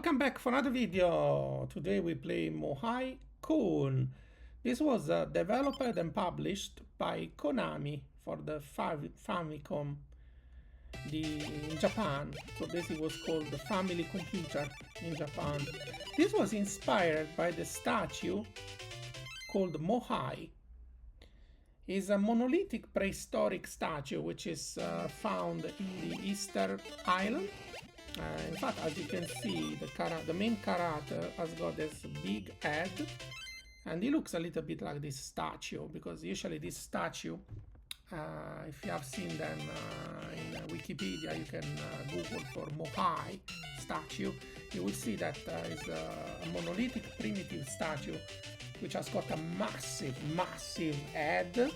Welcome back for another video. Today we play Moai Kun. This was developed and published by Konami for the Famicom in Japan. So basically it was called the Family Computer in Japan. This was inspired by the statue called Moai. It's a monolithic prehistoric statue which is found in the Easter Island. In fact, as you can see, the main character has got this big head, and he looks a little bit like this statue, because usually this statue, if you have seen them in Wikipedia, you can Google for Moai statue, you will see that it's a monolithic primitive statue which has got a massive head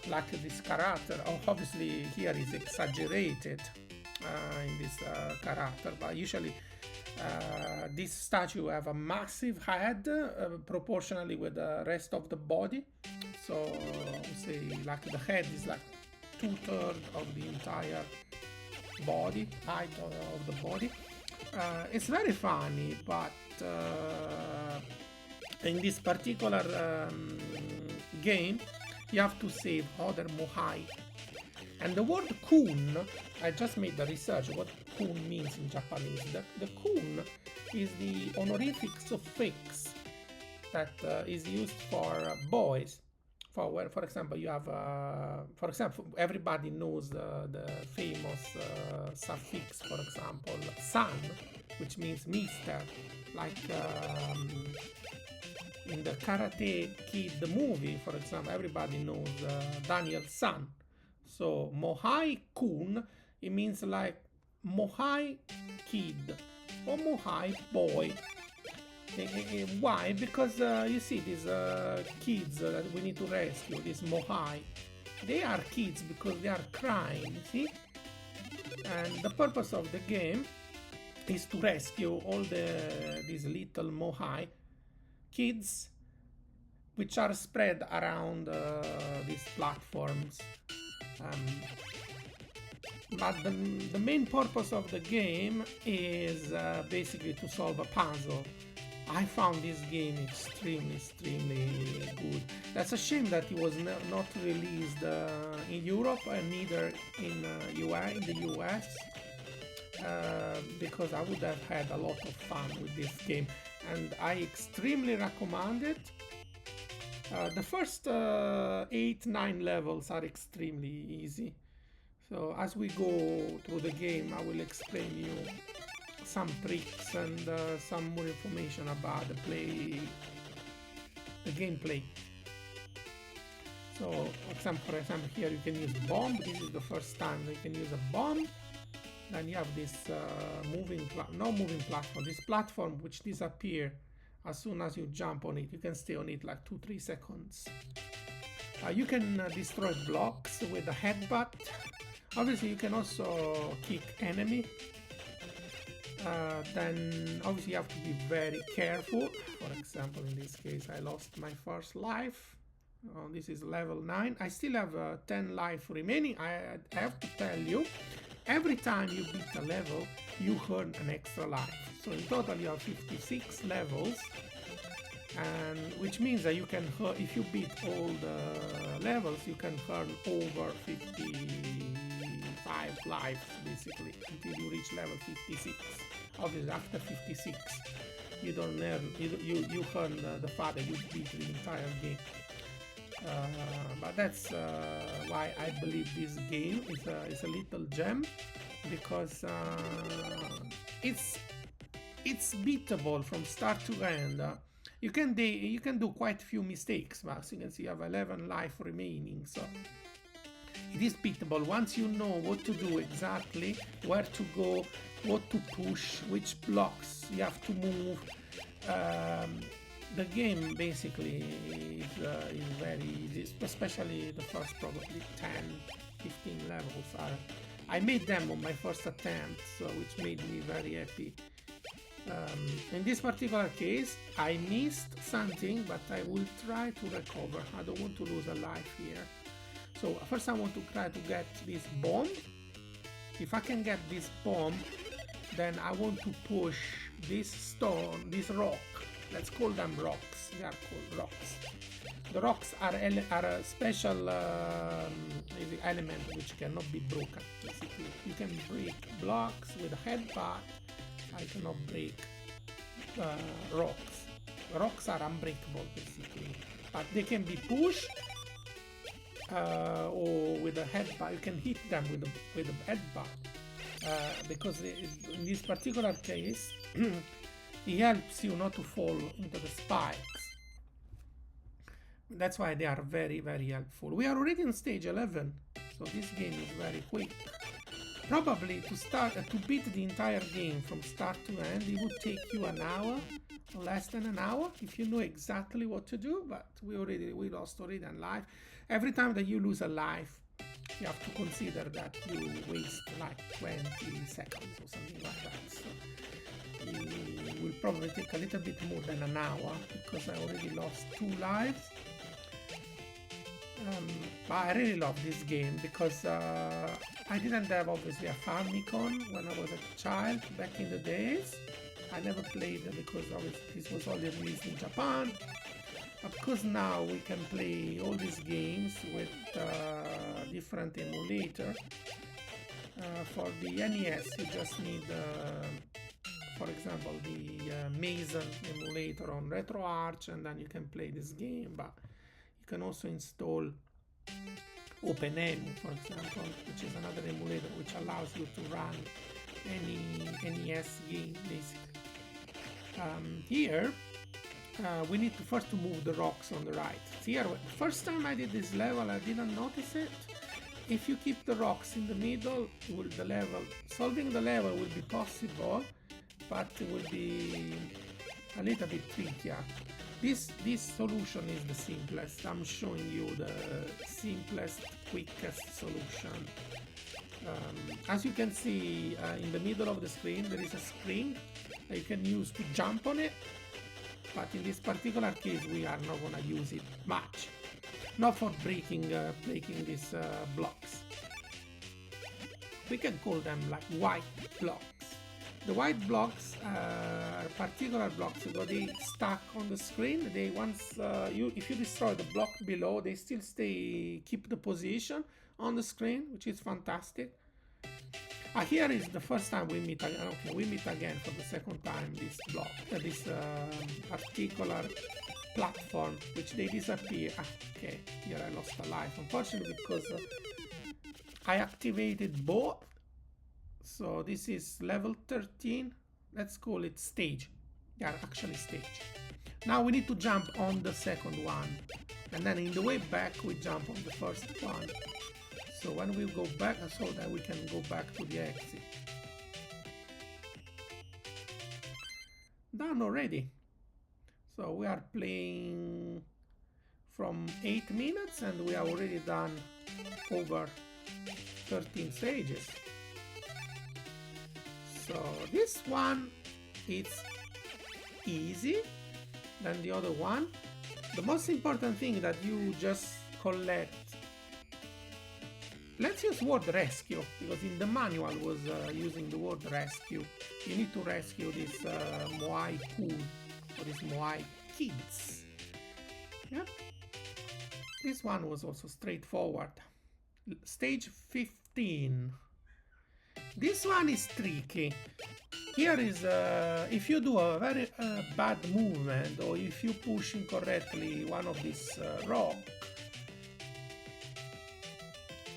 like this character. Obviously here is exaggerated in this character, but usually this statue have a massive head proportionally with the rest of the body. So say like the head is like 2/3 of the entire body, height of the body. It's very funny, but in this particular game you have to save other Moai. And the word kun, I just made the research what kun means in Japanese. The kun is the honorific suffix that is used for boys. For example, you have, for example, everybody knows the famous suffix, for example, san, which means mister. Like in the Karate Kid the movie, for example, everybody knows Daniel San. So Moai Kun, it means like Moai kid or Moai boy. Why? Because you see these kids that we need to rescue, these Moai. They are kids because they are crying, see? And the purpose of the game is to rescue all these little Moai kids which are spread around these platforms. But the main purpose of the game is basically to solve a puzzle. I found this game extremely good. That's a shame that it was not released in Europe and neither in the US, because I would have had a lot of fun with this game, and I extremely recommend it. The first 8-9 levels are extremely easy. So as we go through the game, I will explain you some tricks and some more information about the gameplay. So, for example, here you can use bomb. This is the first time you can use a bomb. Then you have this this platform which disappears as soon as you jump on it. You can stay on it like 2-3 seconds. You can destroy blocks with a headbutt. Obviously you can also kick enemy. Then obviously you have to be very careful. For example, in this case I lost my first life. This is level 9. I still have 10 life remaining. I have to tell you, every time you beat a level you earn an extra life. So in total you have 56 levels, and which means that you can, if you beat all the levels, you can earn over 55 lives basically until you reach level 56. Obviously after 56 you don't earn, you earn the fact that you beat the entire game. But that's why I believe this game is a little gem, because it's beatable from start to end. You can do quite a few mistakes, but as you can see, you have 11 life remaining, so it is beatable once you know what to do exactly, where to go, what to push, which blocks you have to move. The game basically is very easy, especially the first probably 10-15 levels. I made them on my first attempt, so which made me very happy. In this particular case I missed something, but I will try to recover. I don't want to lose a life here. So first I want to try to get this bomb. If I can get this bomb, then I want to push this stone, this rock, let's call them rocks, they are called rocks. The rocks are a special element which cannot be broken, basically. You can break blocks with a headbutt, I cannot break rocks. Rocks are unbreakable, basically, but they can be pushed or with a headbutt. You can hit them with a headbutt because in this particular case it helps you not to fall into the spikes. That's why they are very, very helpful. We are already on stage 11, so this game is very quick. Probably to beat the entire game from start to end, it would take you an hour, or less than an hour, if you know exactly what to do. But we lost already a life. Every time that you lose a life, you have to consider that you waste like 20 seconds or something like that. So it will probably take a little bit more than an hour because I already lost 2 lives. But I really love this game because I didn't have obviously a Famicom when I was a child back in the days. I never played it because obviously this was only released in Japan. But because now we can play all these games with different emulator. For the NES you just need for example the Mason emulator on RetroArch, and then you can play this game. But you can also install OpenEMU, for example, which is another emulator which allows you to run any NES game, basically. Here, we need to first move the rocks on the right. Here, the first time I did this level, I didn't notice it. If you keep the rocks in the middle, solving the level will be possible, but it will be a little bit trickier. This solution is the simplest. I'm showing you the simplest, quickest solution. As you can see, in the middle of the screen there is a spring that you can use to jump on it, but in this particular case we are not going to use it much. Not for breaking these blocks. We can call them like white blocks. The white blocks are particular blocks because they stuck on the screen. They if you destroy the block below, they still keep the position on the screen, which is fantastic. Here is the first time we meet again. Okay, we meet again for the second time. This block, this particular platform, which they disappear. Okay, here I lost a life, unfortunately, because I activated both. So this is level 13, let's call it stage. They are actually stage. Now we need to jump on the second one, and then in the way back we jump on the first one. So when we go back, so that we can go back to the exit. Done already. So we are playing from 8 minutes and we are already done over 13 stages. So this one is easy than the other one. The most important thing that you just collect. Let's use word rescue, because in the manual was using the word rescue. You need to rescue this Moai Kun or this Moai kids. Yeah. This one was also straightforward. Stage 15. This one is tricky. Here is if you do a very bad movement, or if you push incorrectly one of these rock,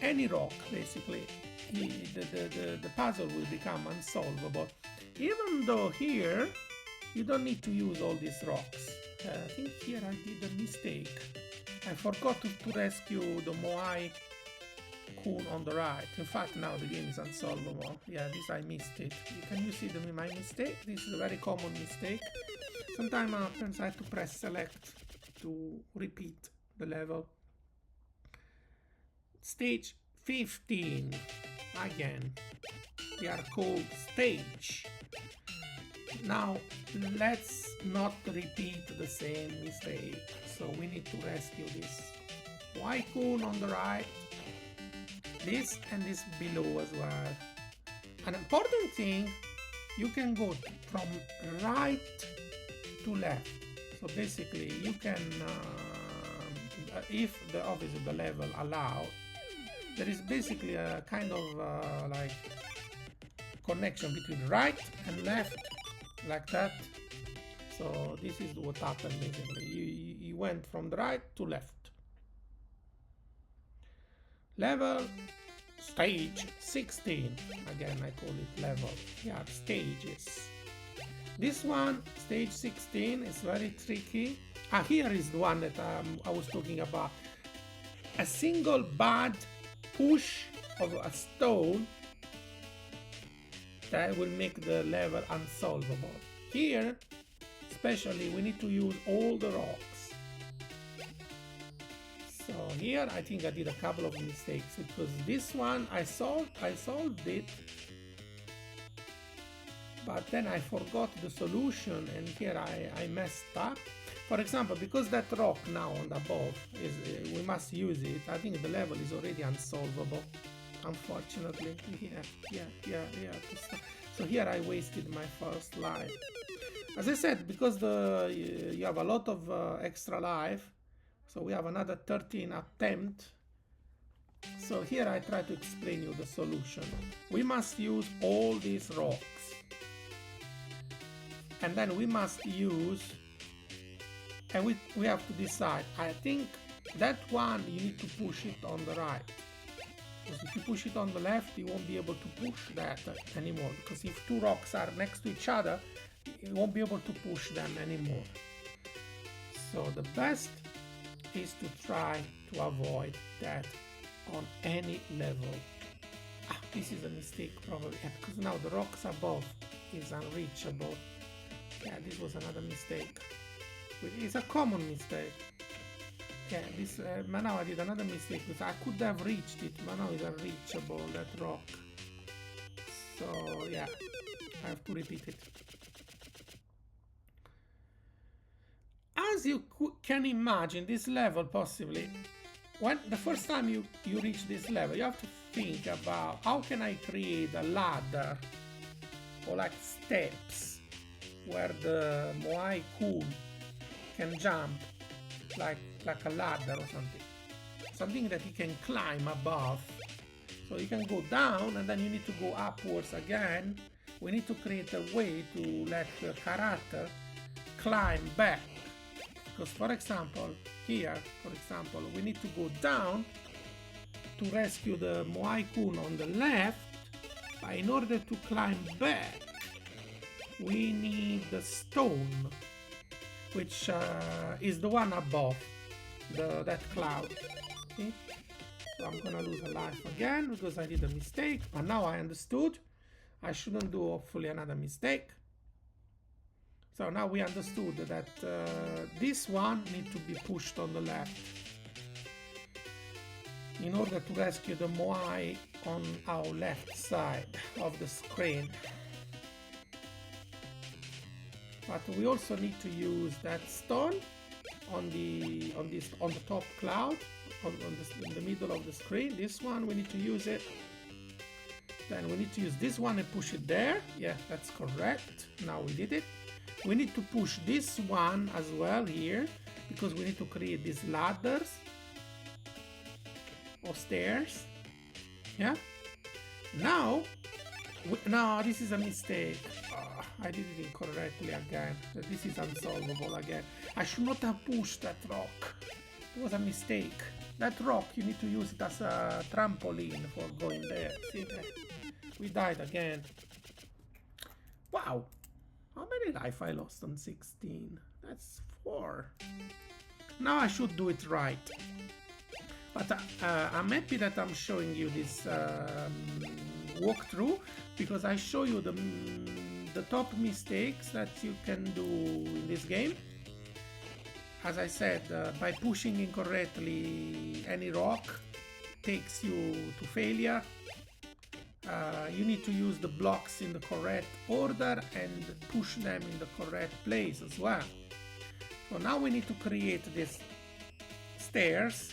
any rock basically, the puzzle will become unsolvable. Even though here you don't need to use all these rocks. I think here I did a mistake. I forgot to rescue the Moai Kun on the right. In fact, now the game is unsolvable. Yeah, this I missed it. Can you see my mistake? This is a very common mistake. Sometimes happens I have to press select to repeat the level. Stage 15. Again, they are called stage. Now, let's not repeat the same mistake. So we need to rescue this Moai Kun on the right, this and this below as well. An important thing you can go from right to left. So basically you can, if obviously the level allows, there is basically a kind of like connection between right and left, like that. So this is what happened basically. You went from the right to left. Level stage 16. Again, I call it level. Yeah, stages. This one, stage 16, is very tricky. Here is the one that I was talking about. A single bad push of a stone that will make the level unsolvable. Here, especially, we need to use all the rocks. So here I think I did a couple of mistakes, because this one I solved it, but then I forgot the solution, and here I messed up. For example, because that rock now on the above is, we must use it, I think the level is already unsolvable, unfortunately. Yeah. So here I wasted my first life. As I said, because you have a lot of extra life, so we have another 13 attempt. So here I try to explain you the solution. We must use all these rocks, and then we must use, and we have to decide. I think that one you need to push it on the right, because if you push it on the left you won't be able to push that anymore, because if two rocks are next to each other you won't be able to push them anymore. So the best is to try to avoid that on any level. This is a mistake probably, because now the rocks above is unreachable. Yeah, this was another mistake. It's a common mistake. Yeah, this, but now I did another mistake, because I could have reached it, but now it's unreachable, that rock. So yeah, I have to repeat it. As you can imagine, this level possibly, when the first time you reach this level, you have to think about how can I create a ladder or like steps where the Moai Kun can jump like a ladder or something that he can climb above. So you can go down and then you need to go upwards again. We need to create a way to let the character climb back. Because for example, here, we need to go down to rescue the Moai Kun on the left, but in order to climb back, we need the stone, which is the one above that cloud. Okay? So I'm gonna lose a life again because I did a mistake, but now I understood. I shouldn't do hopefully another mistake. So now we understood that this one needs to be pushed on the left in order to rescue the Moai on our left side of the screen. But we also need to use that stone on the top cloud, in the middle of the screen. This one we need to use it. Then we need to use this one and push it there. Yeah, that's correct. Now we did it. We need to push this one as well here, because we need to create these ladders or stairs. Yeah. Now this is a mistake. I did it incorrectly again. This is unsolvable again. I should not have pushed that rock. It was a mistake. That rock, you need to use it as a trampoline for going there. See, we died again. Wow. How many life I lost on 16? That's 4. Now I should do it right. But I'm happy that I'm showing you this walkthrough, because I show you the top mistakes that you can do in this game. As I said, by pushing incorrectly, any rock takes you to failure. You need to use the blocks in the correct order and push them in the correct place as well. So now we need to create these stairs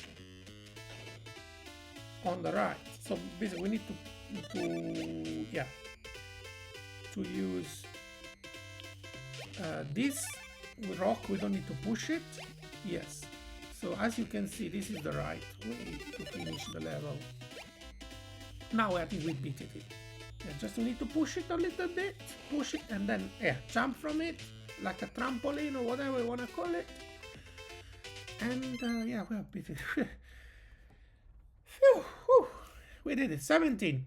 on the right. So basically we need to to use this rock. We don't need to push it. Yes. So as you can see, this is the right way to finish the level. Now I think we beat it. Just need to push it a little bit, push it, and then jump from it like a trampoline or whatever you want to call it. And yeah, we have beat it. Phew, whew. We did it. 17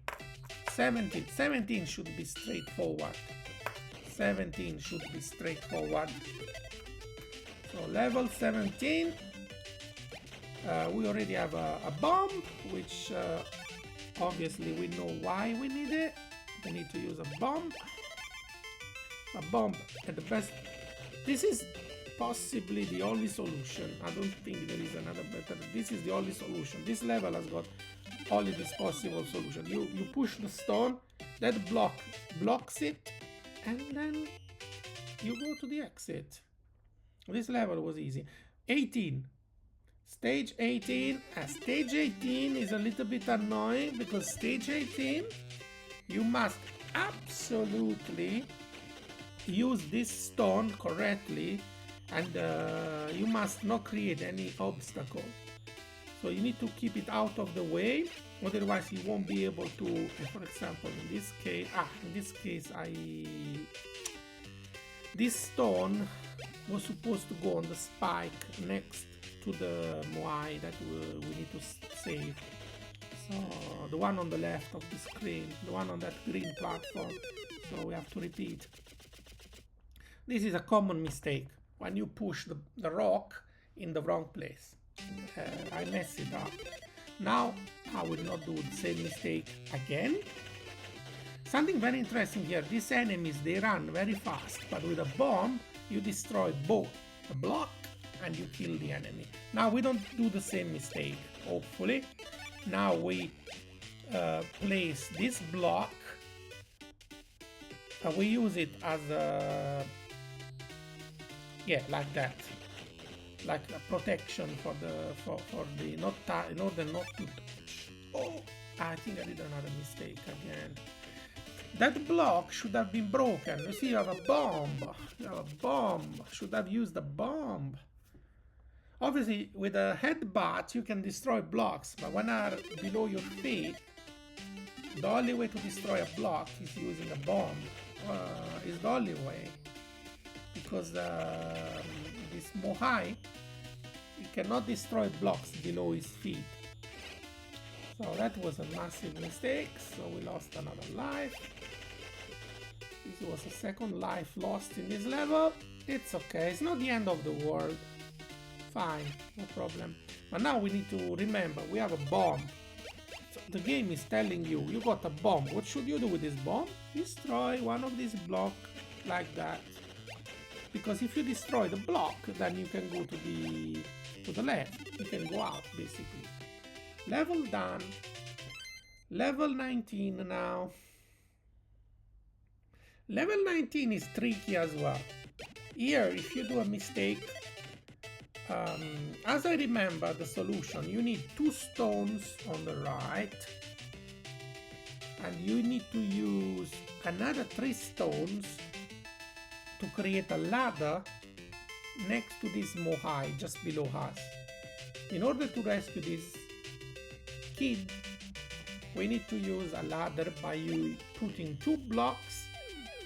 should be straightforward. 17 should be straightforward. So level 17, we already have a bomb, which obviously we know why we need it. We need to use a bomb. A bomb at the best. This is possibly the only solution. I don't think there is another better. This is the only solution. This level has got only this possible solution. You push the stone, that block blocks it, and then you go to the exit. This level was easy. 18. Stage 18. Stage 18 is a little bit annoying because stage 18 you must absolutely use this stone correctly, and you must not create any obstacle. So you need to keep it out of the way, otherwise you won't be able to. For example, in this case, this stone was supposed to go on the spike next to the Moai that we need to save. So the one on the left of the screen, the one on that green platform. So we have to repeat. This is a common mistake when you push the rock in the wrong place. I messed it up. Now I will not do the same mistake again. Something very interesting here, these enemies, they run very fast, but with a bomb you destroy both the block and you kill the enemy. Now we don't do the same mistake, hopefully. Now we place this block, we use it as a, like that, like a protection for the in order not to touch. Oh, I think I did another mistake again. That block should have been broken. You see, you have a bomb. You have a bomb. Should have used a bomb. Obviously, with a headbutt, you can destroy blocks, but when are below your feet, the only way to destroy a block is using a bomb. Is the only way, because this Moai, he cannot destroy blocks below his feet. So that was a massive mistake, so we lost another life. This was a second life lost in this level. It's okay, it's not the end of the world. Fine, no problem. But now we need to remember, we have a bomb. So the game is telling you, you got a bomb. What should you do with this bomb? Destroy one of these blocks like that. Because if you destroy the block, then you can go to the left. You can go out, basically. Level done. Level 19 now. Level 19 is tricky as well. Here, if you do a mistake, as I remember the solution, you need 2 stones on the right, and you need to use another 3 stones to create a ladder next to this Moai just below us. In order to rescue this kid, we need to use a ladder by you putting 2 blocks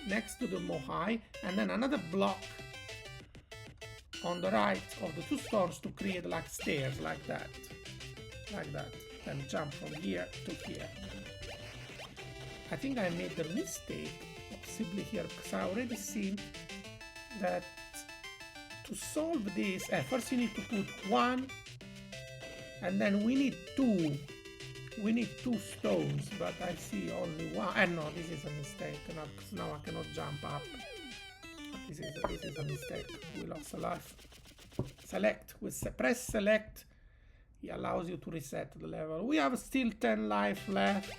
next to the Moai and then another block on the right of the 2 stones to create like stairs, like that, then jump from here to here. I think I made the mistake possibly here, because I already seen that to solve this, first you need to put 1, and then we need 2. We need 2 stones, but I see only 1. No, this is a mistake. Now I cannot jump up. This is a mistake. We lost a life. Select. Press select. It allows you to reset the level. We have still 10 life left.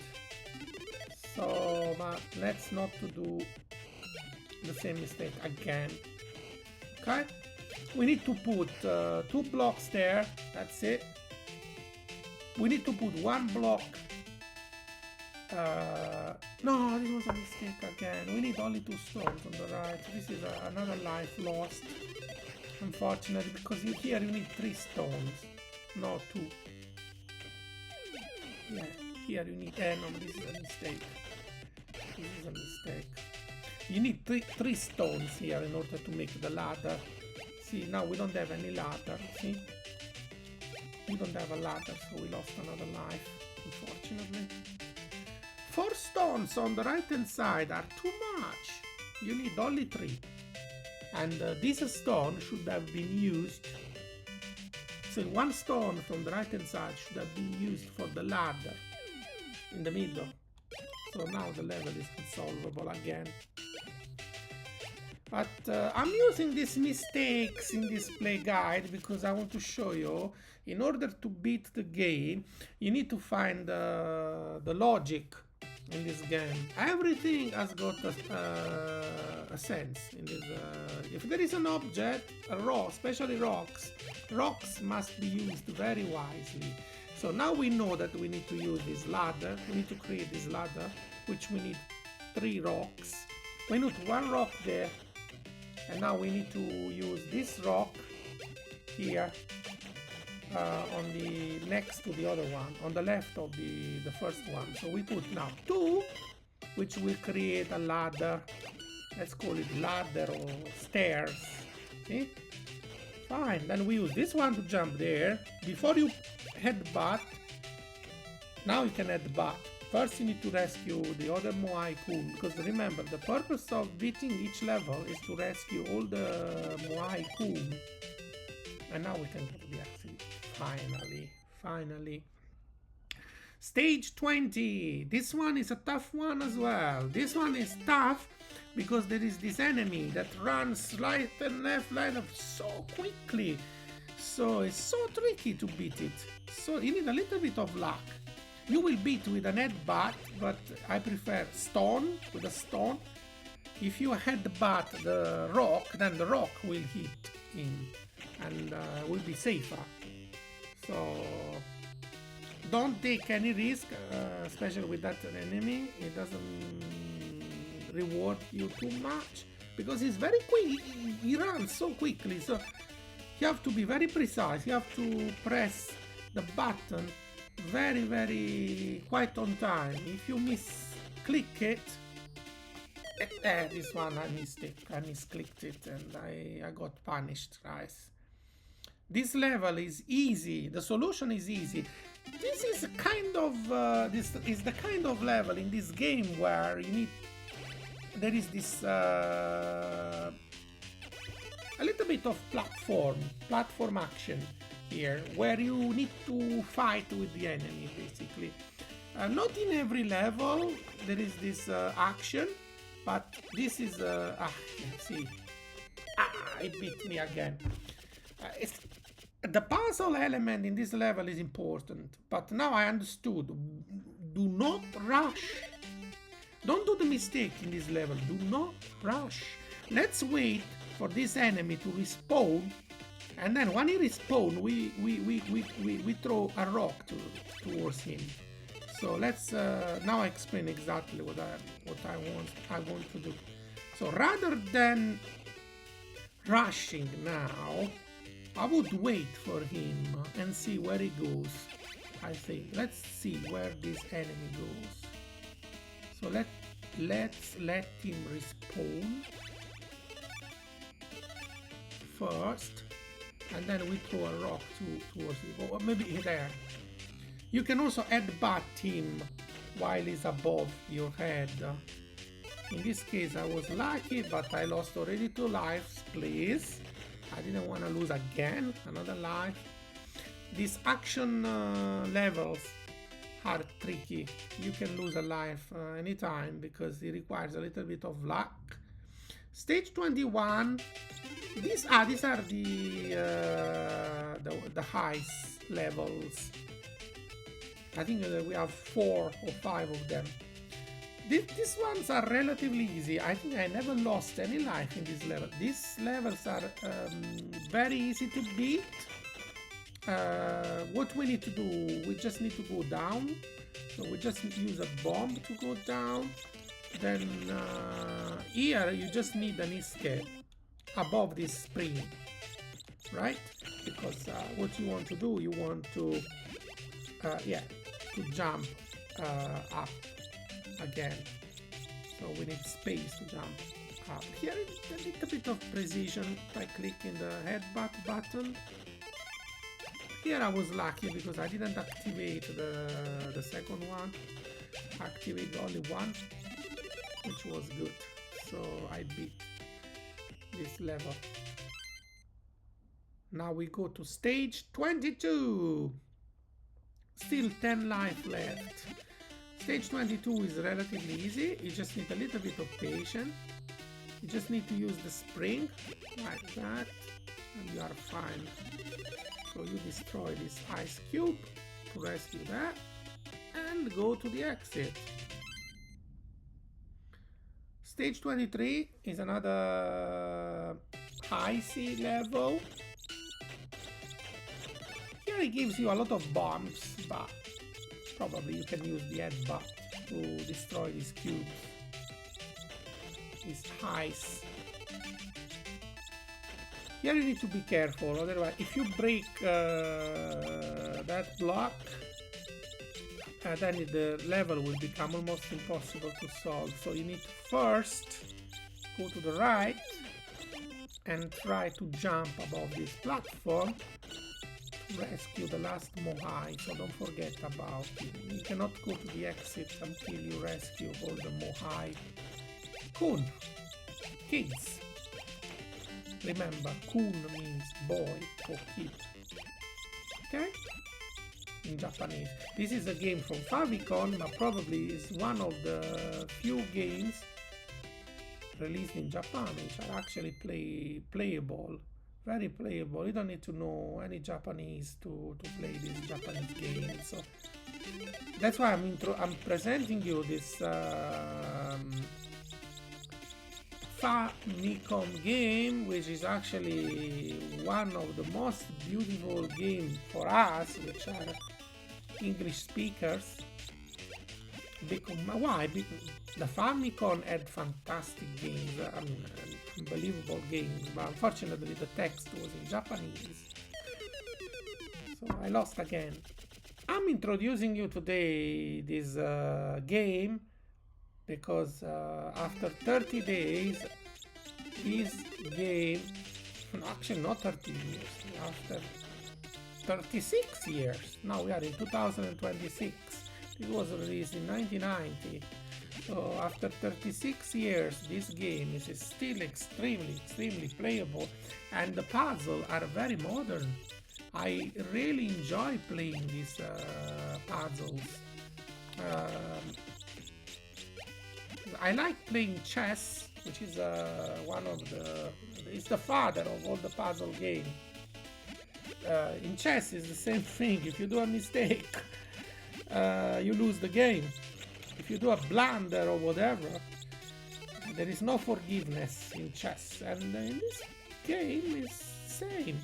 So, but let's not to do the same mistake again. Okay? We need to put 2 blocks there. That's it. We need to put 1 block No, this was a mistake again. We need only 2 stones on the right. This is another life lost. Unfortunately, because here you need 3 stones, not 2. Yeah, here you need... no, this is a mistake. This is a mistake. You need three stones here in order to make the ladder. See, now we don't have any ladder, see? We don't have a ladder, so we lost another life, unfortunately. 4 stones on the right hand side are too much. You need only 3. And this stone should have been used. So 1 stone from the right hand side should have been used for the ladder in the middle. So now the level is unsolvable again. But I'm using these mistakes in this play guide because I want to show you, in order to beat the game, you need to find the logic in this game. Everything has got a sense in this. If there is an object, a rock, especially rocks must be used very wisely. So now we know that we need to use this ladder. We need to create this ladder, which we need 3 rocks. We need 1 rock there, and now we need to use this rock here on the next to the other one, on the left of the first one. So we put now 2, which will create a ladder. Let's call it ladder or stairs. See? Fine. Then we use this one to jump there. Before you headbutt, now you can headbutt. First you need to rescue the other Moai Kun, because remember, the purpose of beating each level is to rescue all the Moai Kun. And now we can go to the exit. Finally. Stage 20. This one is a tough one as well. This one is tough because there is this enemy that runs right and left so quickly. So it's so tricky to beat it. So you need a little bit of luck. You will beat with an headbutt, but I prefer stone, with a stone. If you headbutt the rock, then the rock will hit him and will be safer. So don't take any risk, especially with that enemy. It doesn't reward you too much because he's very quick. He runs so quickly, so you have to be very precise. You have to press the button very quite on time. If you misclick it, this one I misclicked it and I got punished, guys. This level is easy. The solution is easy. This is kind of the kind of level in this game where there is this a little bit of platform action here, where you need to fight with the enemy, basically. Not in every level there is this action, but this is see, it beat me again. The puzzle element in this level is important, but now I understood. Do not rush. Don't do the mistake in this level. Do not rush. Let's wait for this enemy to respawn, and then when he respawns, we throw a rock towards him. So let's now explain exactly what I want to do. So rather than rushing now, I would wait for him and see where he goes. I think let's see where this enemy goes. So let's let him respawn first, and then we throw a rock towards him, or maybe there. You can also headbutt him while he's above your head. In this case I was lucky, but I lost already 2 lives, please. I didn't want to lose again, another life. These action levels are tricky. You can lose a life anytime because it requires a little bit of luck. Stage 21. These are the highest levels. I think we have 4 or 5 of them. These ones are relatively easy. I think I never lost any life in this level. These levels are very easy to beat. What we need to do, we just need to go down So we just use a bomb to go down. Then here you just need an escape above this spring, right? Because what you want to do, you want to to jump up again. So we need space to jump up. Here a little bit of precision by clicking the headbutt button. Here I was lucky because I didn't activate the second one. I activated only one, which was good. So I beat this level. Now we go to stage 22. Still 10 life left. Stage 22 is relatively easy. You just need a little bit of patience. You just need to use the spring like that and you are fine. So you destroy this ice cube to rescue that and go to the exit. Stage 23 is another icy level. Here it gives you a lot of bombs, but probably you can use the headbutt to destroy these cubes. This ice. Here you need to be careful, otherwise if you break that block, then the level will become almost impossible to solve. So you need to first go to the right and try to jump above this platform to rescue the last Moai. So don't forget about it. You cannot go to the exit until you rescue all the Moai Kun kids. Remember, Kun means boy or kid. Okay? In Japanese. This is a game from Famicom, but probably is one of the few games released in Japan which are actually playable. Very playable. You don't need to know any Japanese to play this Japanese game. So that's why I'm presenting you this Famicom game, which is actually one of the most beautiful games for us, which are English speakers. Why? Because the Famicom had fantastic games, unbelievable games, but unfortunately the text was in Japanese. So I lost again. I'm introducing you today this game because after 30 days, this game, actually not 30 years, after 36 years, now we are in 2026, it was released in 1990, so after 36 years, this game is still extremely playable, and the puzzles are very modern. I really enjoy playing these puzzles. I like playing chess, which is it's the father of all the puzzle games. In chess, it's the same thing. If you do a mistake, you lose the game. If you do a blunder or whatever, there is no forgiveness in chess. And in this game, it's the same.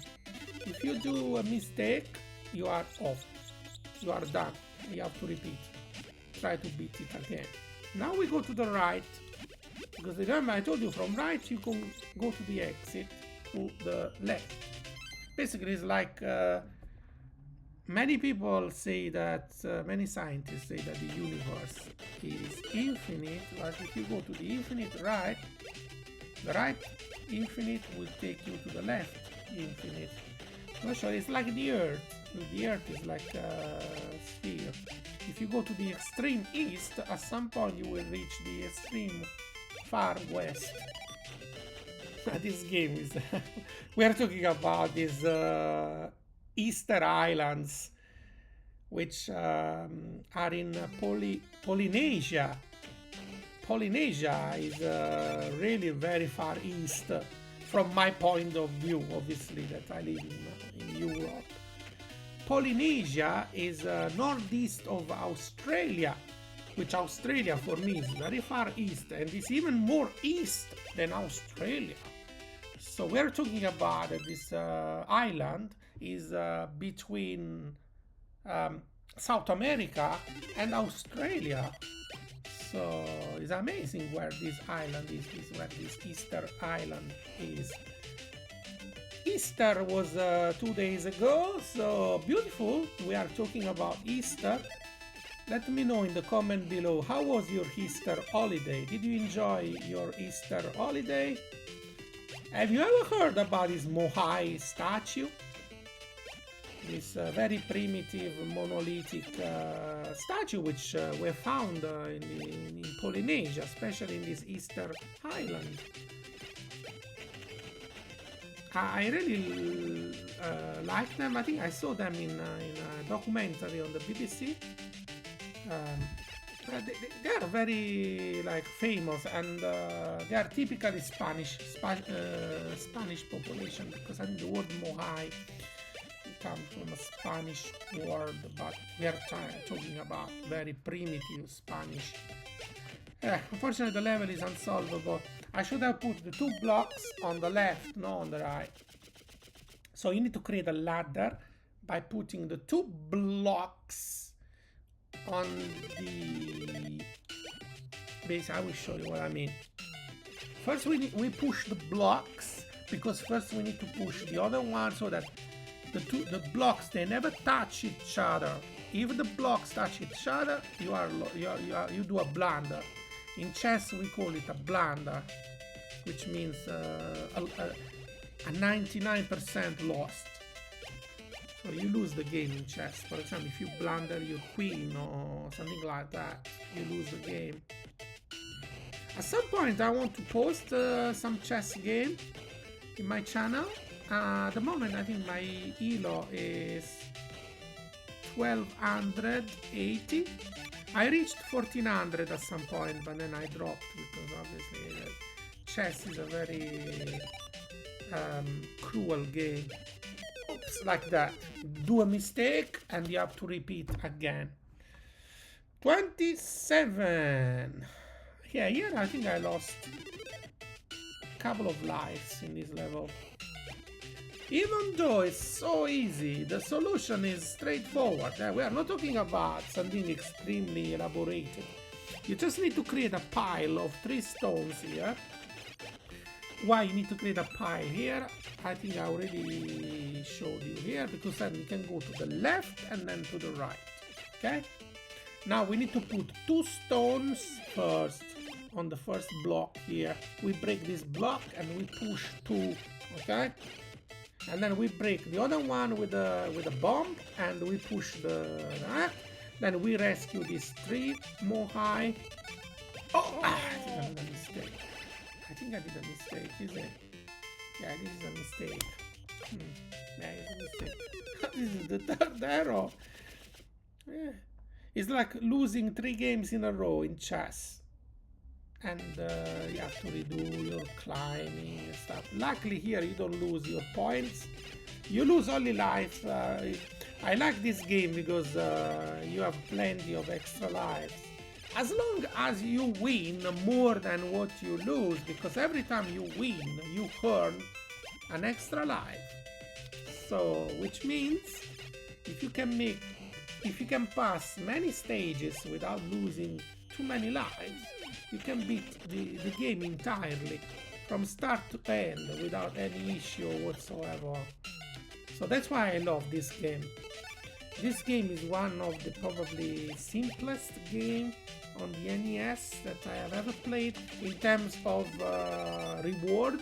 If you do a mistake, you are off. You are done. You have to repeat. Try to beat it again. Now we go to the right, because remember I told you from right you can go to the exit to the left. Basically it's like many people say that, many scientists say that the universe is infinite, but if you go to the infinite right, the right infinite will take you to the left infinite. So it's like the Earth. The Earth is like a sphere. If you go to the extreme east, at some point you will reach the extreme far west. This game is... we are talking about these Easter Islands, which are in Polynesia. Polynesia is really very far east from my point of view, obviously, that I live in Europe. Polynesia is northeast of Australia, which Australia for me is very far east and is even more east than Australia. So we're talking about this island is between South America and Australia. So it's amazing where this island is where this Easter Island is. Easter was 2 days ago, so beautiful. We are talking about Easter. Let me know in the comment below, how was your Easter holiday? Did you enjoy your Easter holiday? Have you ever heard about this Moai statue? This very primitive monolithic statue which were found in Polynesia, especially in this Easter Island. I really like them. I think I saw them in a documentary on the BBC. They are very famous, and they are typically Spanish population, because I think the word Moai comes from a Spanish word, but we are talking about very primitive Spanish. Unfortunately, the level is unsolvable. I should have put the 2 blocks on the left, not on the right. So you need to create a ladder by putting the 2 blocks on the base. I will show you what I mean. First we push the blocks, because first we need to push the other one so that the blocks, they never touch each other. If the blocks touch each other, you do a blunder. In chess we call it a blunder, which means a 99% lost. So you lose the game in chess. For example, if you blunder your queen or something like that, you lose the game. At some point I want to post some chess game in my channel. At the moment I think my elo is 1280. I reached 1400 at some point, but then I dropped, because obviously chess is a very cruel game. Oops, like that. Do a mistake and you have to repeat again. 27. Yeah, here I think I lost a couple of lives in this level. Even though it's so easy, the solution is straightforward. We are not talking about something extremely elaborated. You just need to create a pile of 3 stones here. Why you need to create a pile here? I think I already showed you here, because then we can go to the left and then to the right. Okay? Now we need to put 2 stones first on the first block here. We break this block and we push 2. Okay? And then we break the other one with a bomb, and we push that. Then we rescue these 3 Moai. Oh, I think I did a mistake. I think I did a mistake, is it? Yeah, this is a mistake. Yeah, it's a mistake. This is the 3rd arrow. Yeah. It's like losing 3 games in a row in chess. And you have to redo your climbing and stuff. Luckily here you don't lose your points. You lose only life. I like this game because you have plenty of extra lives. As long as you win more than what you lose, because every time you win, you earn an extra life. So, which means if you can pass many stages without losing too many lives, you can beat the game entirely from start to end without any issue whatsoever. So that's why I love this game. This game is one of the probably simplest game on the NES that I have ever played in terms of reward.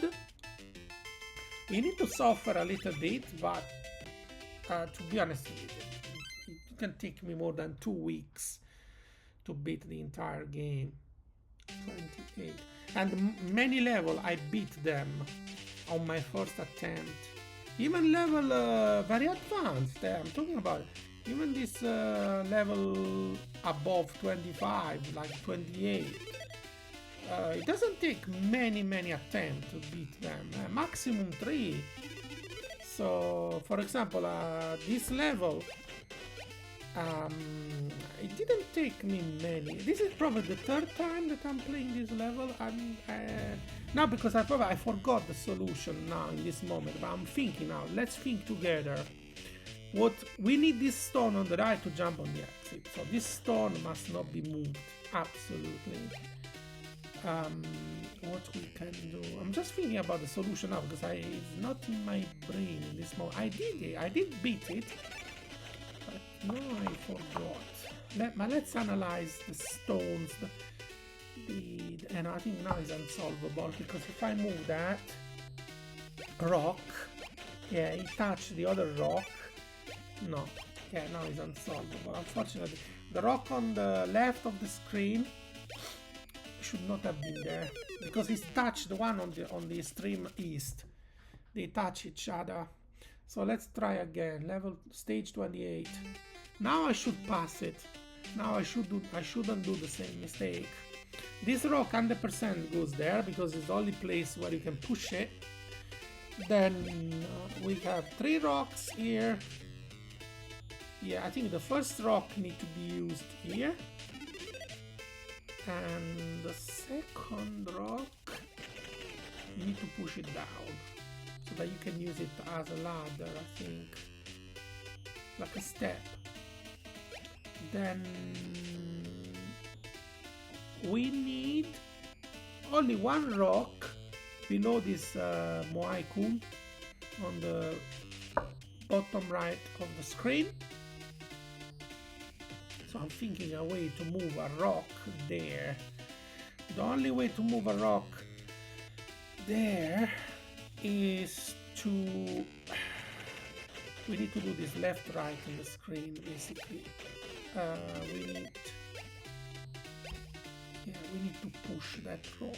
You need to suffer a little bit, but to be honest, it can take me more than 2 weeks to beat the entire game. 28. And many level I beat them on my first attempt. Even level very advanced, I'm talking about even this level above 25, like 28. It doesn't take many attempts to beat them, maximum 3. So for example, this level, it didn't take me many. This is probably the 3rd time that I'm playing this level. Now, because I forgot the solution now in this moment, but I'm thinking now. Let's think together. what we need this stone on the right to jump on the exit. So this stone must not be moved. Absolutely. What we can do? I'm just thinking about the solution now because it's not in my brain in this moment. I did it. I did beat it, but no, I forgot. But let's analyze the stones. And I think now it's unsolvable because if I move that rock, yeah, it touched the other rock. No, yeah, now it's unsolvable. Unfortunately, the rock on the left of the screen should not have been there because it's touched the one on the extreme east. They touch each other. So let's try again. Level stage 28. Now I should pass it. Now I shouldn't do the same mistake. This rock 100% goes there because it's the only place where you can push it. Then we have 3 rocks here. Yeah, I think the first rock needs to be used here. And the second rock, you need to push it down so that you can use it as a ladder, I think. Like a step. Then we need only 1 rock below this Moai Kun on the bottom right of the screen. So I'm thinking a way to move a rock there. The only way to move a rock there is to... We need to do this left-right in the screen, basically. We need to push that rock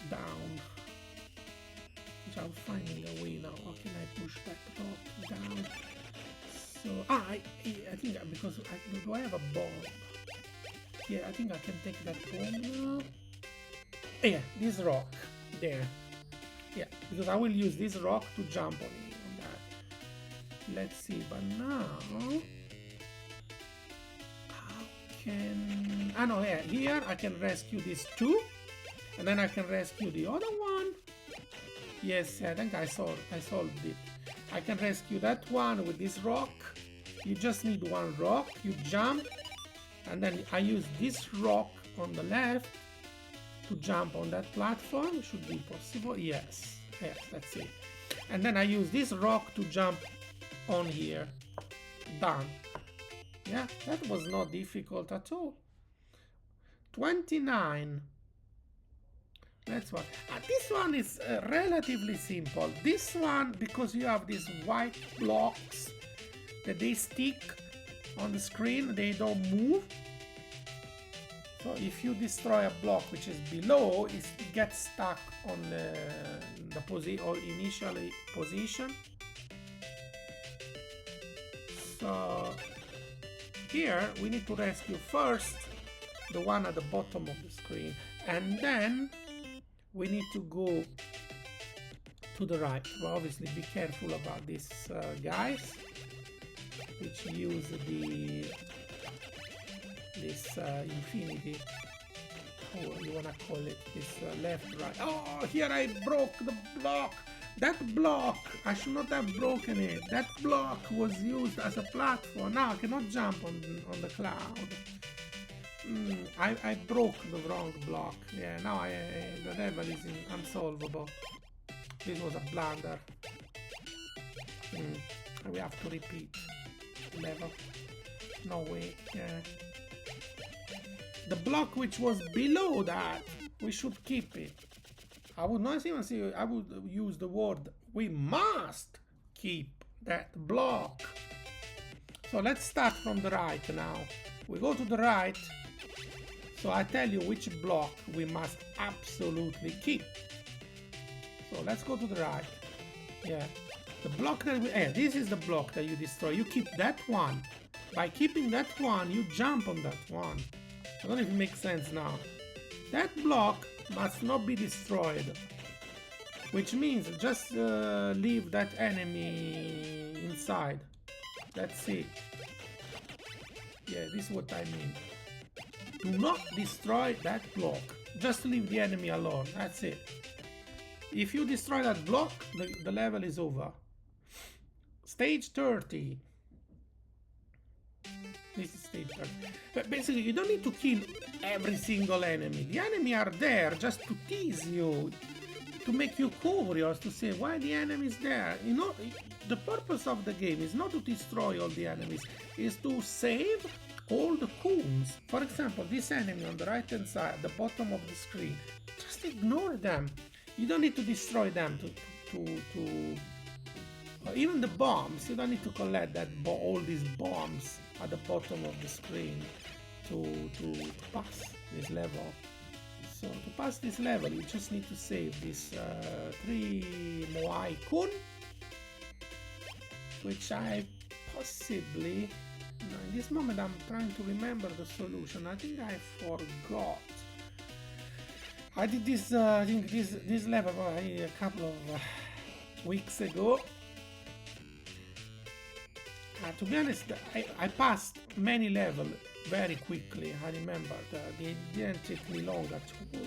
down. Which I'm finding a way now. How can I push that rock down? So, I think because do I have a bomb? Yeah, I think I can take that bomb now. Yeah, this rock there. Yeah, because I will use this rock to jump on it. On that. Let's see, but now how can? No, yeah, here I can rescue these 2, and then I can rescue the other one. Yes, I think I solved it. I can rescue that one with this rock. You just need 1 rock, you jump, and then I use this rock on the left to jump on that platform. Should be possible. Yes, that's it. And then I use this rock to jump on here. Done. Yeah, that was not difficult at all. 29. That's one. This one is relatively simple. This one, because you have these white blocks that they stick on the screen, they don't move. So if you destroy a block which is below, it gets stuck on the initial position. So here we need to rescue first the one at the bottom of the screen, and then we need to go to the right. Well, obviously be careful about these guys, which use this infinity, or you wanna call it this left, right. Oh, here I broke the block. That block, I should not have broken it. That block was used as a platform. Now I cannot jump on the cloud. I broke the wrong block. Yeah, now the level is unsolvable. This was a blunder. We have to repeat level. No way. Yeah. The block which was below that, we should keep it. I would not even say, I would use the word, we must keep that block. So let's start from the right now. We go to the right. So I tell you which block we must absolutely keep. So let's go to the right. Yeah. The block that this is the block that you destroy. You keep that one. By keeping that one, you jump on that one. I don't know if it makes sense now. That block must not be destroyed. Which means just leave that enemy inside. That's it. Yeah, this is what I mean. Do not destroy that block. Just leave the enemy alone. That's it. If you destroy that block, the level is over. Stage 30. This is stage 30. But basically, you don't need to kill every single enemy. The enemy are there just to tease you, to make you curious, to say why the enemy is there. You know, the purpose of the game is not to destroy all the enemies, is to save all the coons. For example, this enemy on the right hand side, at the bottom of the screen, just ignore them. You don't need to destroy them even the bombs. You don't need to collect all these bombs at the bottom of the screen to pass this level. So to pass this level, you just need to save these 3 Moai Kun, which I possibly... No, in this moment I'm trying to remember the solution. I think I forgot. I did this, I think this level a couple of weeks ago. To be honest, I passed many levels very quickly. I remember it didn't take me long at all.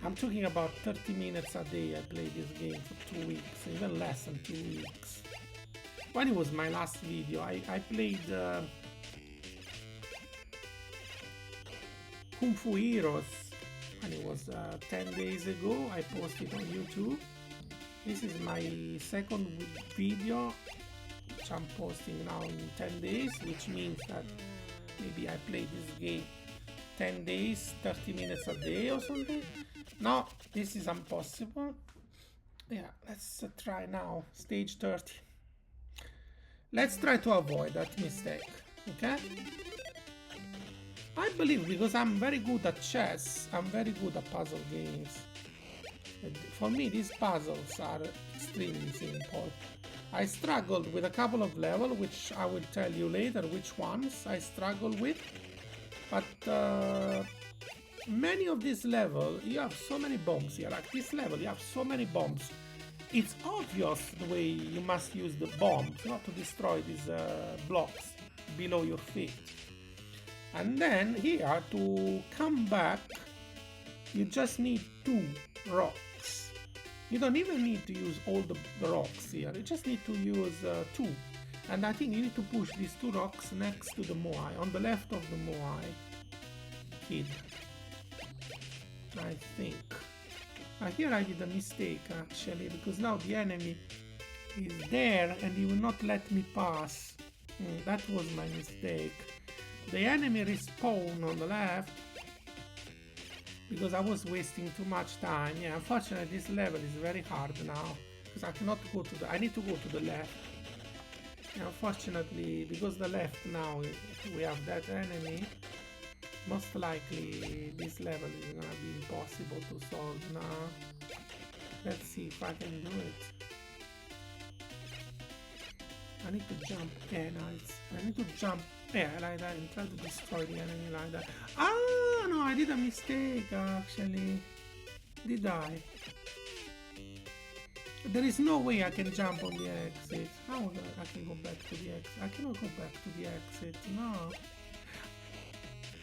I'm talking about 30 minutes a day. I played this game for 2 weeks, even less than 2 weeks. When it was my last video, I played Kung Fu Heroes, and it was 10 days ago. I posted on YouTube. This is my second video, which I'm posting now in 10 days, which means that maybe I played this game 10 days, 30 minutes a day or something. No, this is impossible. Yeah, let's try now, stage 30. Let's try to avoid that mistake, okay? I believe, because I'm very good at chess, I'm very good at puzzle games. For me, these puzzles are extremely simple. I struggled with a couple of levels, which I will tell you later which ones I struggled with. But many of these levels, you have so many bombs here. Like this level, you have so many bombs. It's obvious the way you must use the bombs, not to destroy these blocks below your feet. And then here, to come back, you just need 2 rocks. You don't even need to use all the rocks here, you just need to use 2. And I think you need to push these 2 rocks next to the Moai, on the left of the Moai kid, I think. Here I did a mistake actually, because now the enemy is there and he will not let me pass. That was my mistake. The enemy respawned on the left because I was wasting too much time. Yeah, unfortunately this level is very hard now, because I cannot go to the... I need to go to the left. Yeah, unfortunately, because the left now we have that enemy, most likely this level is gonna be impossible to solve now. Let's see if I can do it. I need to jump there, I need to jump there like that and try to destroy the enemy like that. Ah, no, I did a mistake actually. Did I? There is no way I can jump on the exit. How I can go back to the exit? I cannot go back to the exit, no.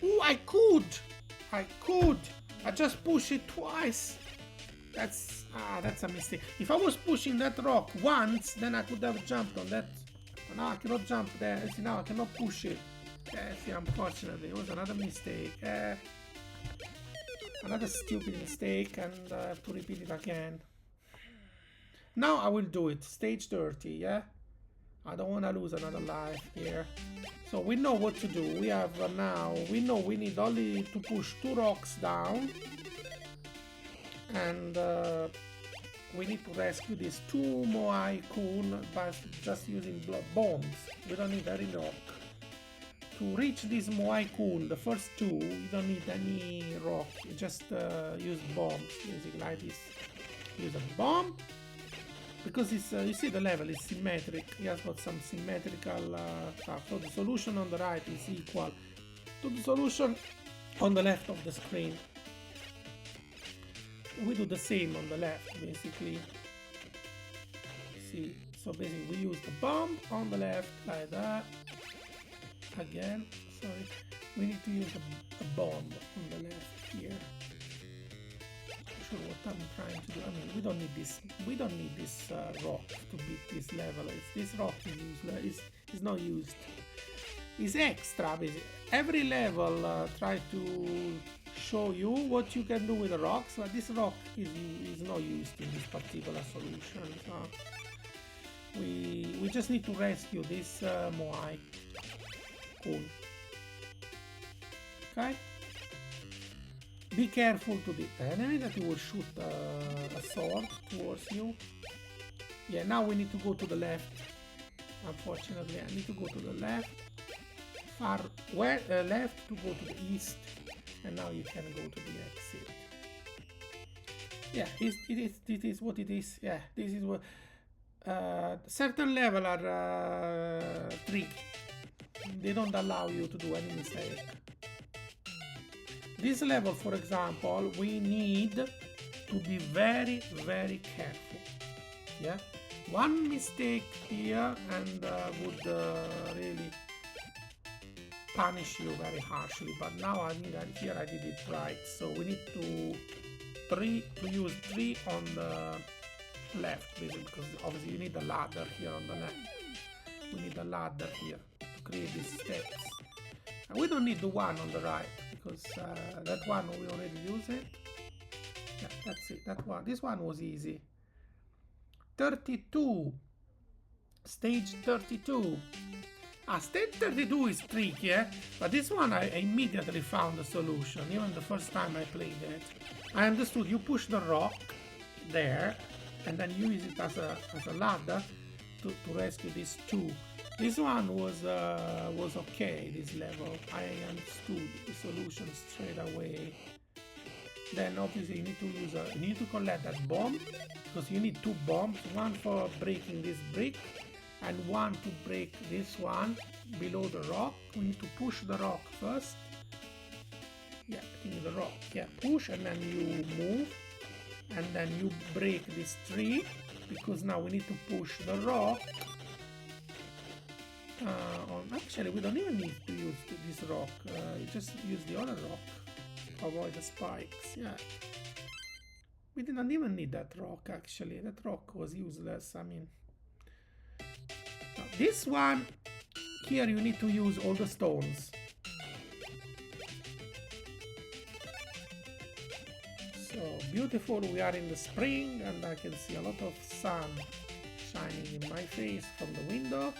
Oh, I could! I just pushed it twice. That's a mistake. If I was pushing that rock once, then I could have jumped on that. Now I cannot jump there. See, now I cannot push it. See, unfortunately, it was another mistake. Another stupid mistake, and I have to repeat it again. Now I will do it. Stage 30, yeah? I don't want to lose another life here. So we know what to do. We have now, we know we need only to push 2 rocks down. And we need to rescue these 2 Moai Kun by just using bombs. We don't need any rock. To reach this Moai Kun, the first 2, you don't need any rock. You just use bombs, basically like this. Use a bomb. Because it's, you see the level is symmetric, it has got some symmetrical stuff, so the solution on the right is equal to the solution on the left of the screen. We do the same on the left, basically. See, so basically we use the bomb on the left, like that. Again, sorry, we need to use a bomb on the left here. sure what I'm trying to do. I mean, we don't need this. We don't need this rock to beat this level. This rock is useless. Is not used. It's extra. Basically, every level try to show you what you can do with the rocks, but this rock is not used in this particular solution. So we just need to rescue this Moai Kun. Okay. Be careful to the enemy that he will shoot a sword towards you. Yeah, now we need to go to the left. Unfortunately, I need to go to the left. Far left to go to the east. And now you can go to the exit. Yeah, it is what it is. Yeah, this is what... certain levels are tricky. They don't allow you to do any mistake. This level, for example, we need to be very, very careful. Yeah, one mistake here and would really punish you very harshly. But now I mean here I did it right. So we need to use 3 on the left, basically, because obviously you need a ladder here on the left. We need a ladder here to create these steps. And we don't need the one on the right, because that one we already used it. Yeah, that's it, that one. This one was easy. 32. Stage 32. Stage 32 is tricky, but this one I immediately found the solution, even the first time I played it. I understood you push the rock there, and then use it as a ladder to rescue these 2. This one was okay, this level. I understood the solution straight away. Then obviously you need to collect that bomb, because you need 2 bombs, one for breaking this brick and one to break this one below the rock. We need to push the rock first. Yeah, I think the rock. Yeah, push and then you move and then you break this tree, because now we need to push the rock. Actually, we don't even need to use this rock. Just use the other rock. Avoid the spikes. Yeah. We didn't even need that rock, actually. That rock was useless. I mean, now, this one here you need to use all the stones. So beautiful. We are in the spring, and I can see a lot of sun shining in my face from the window.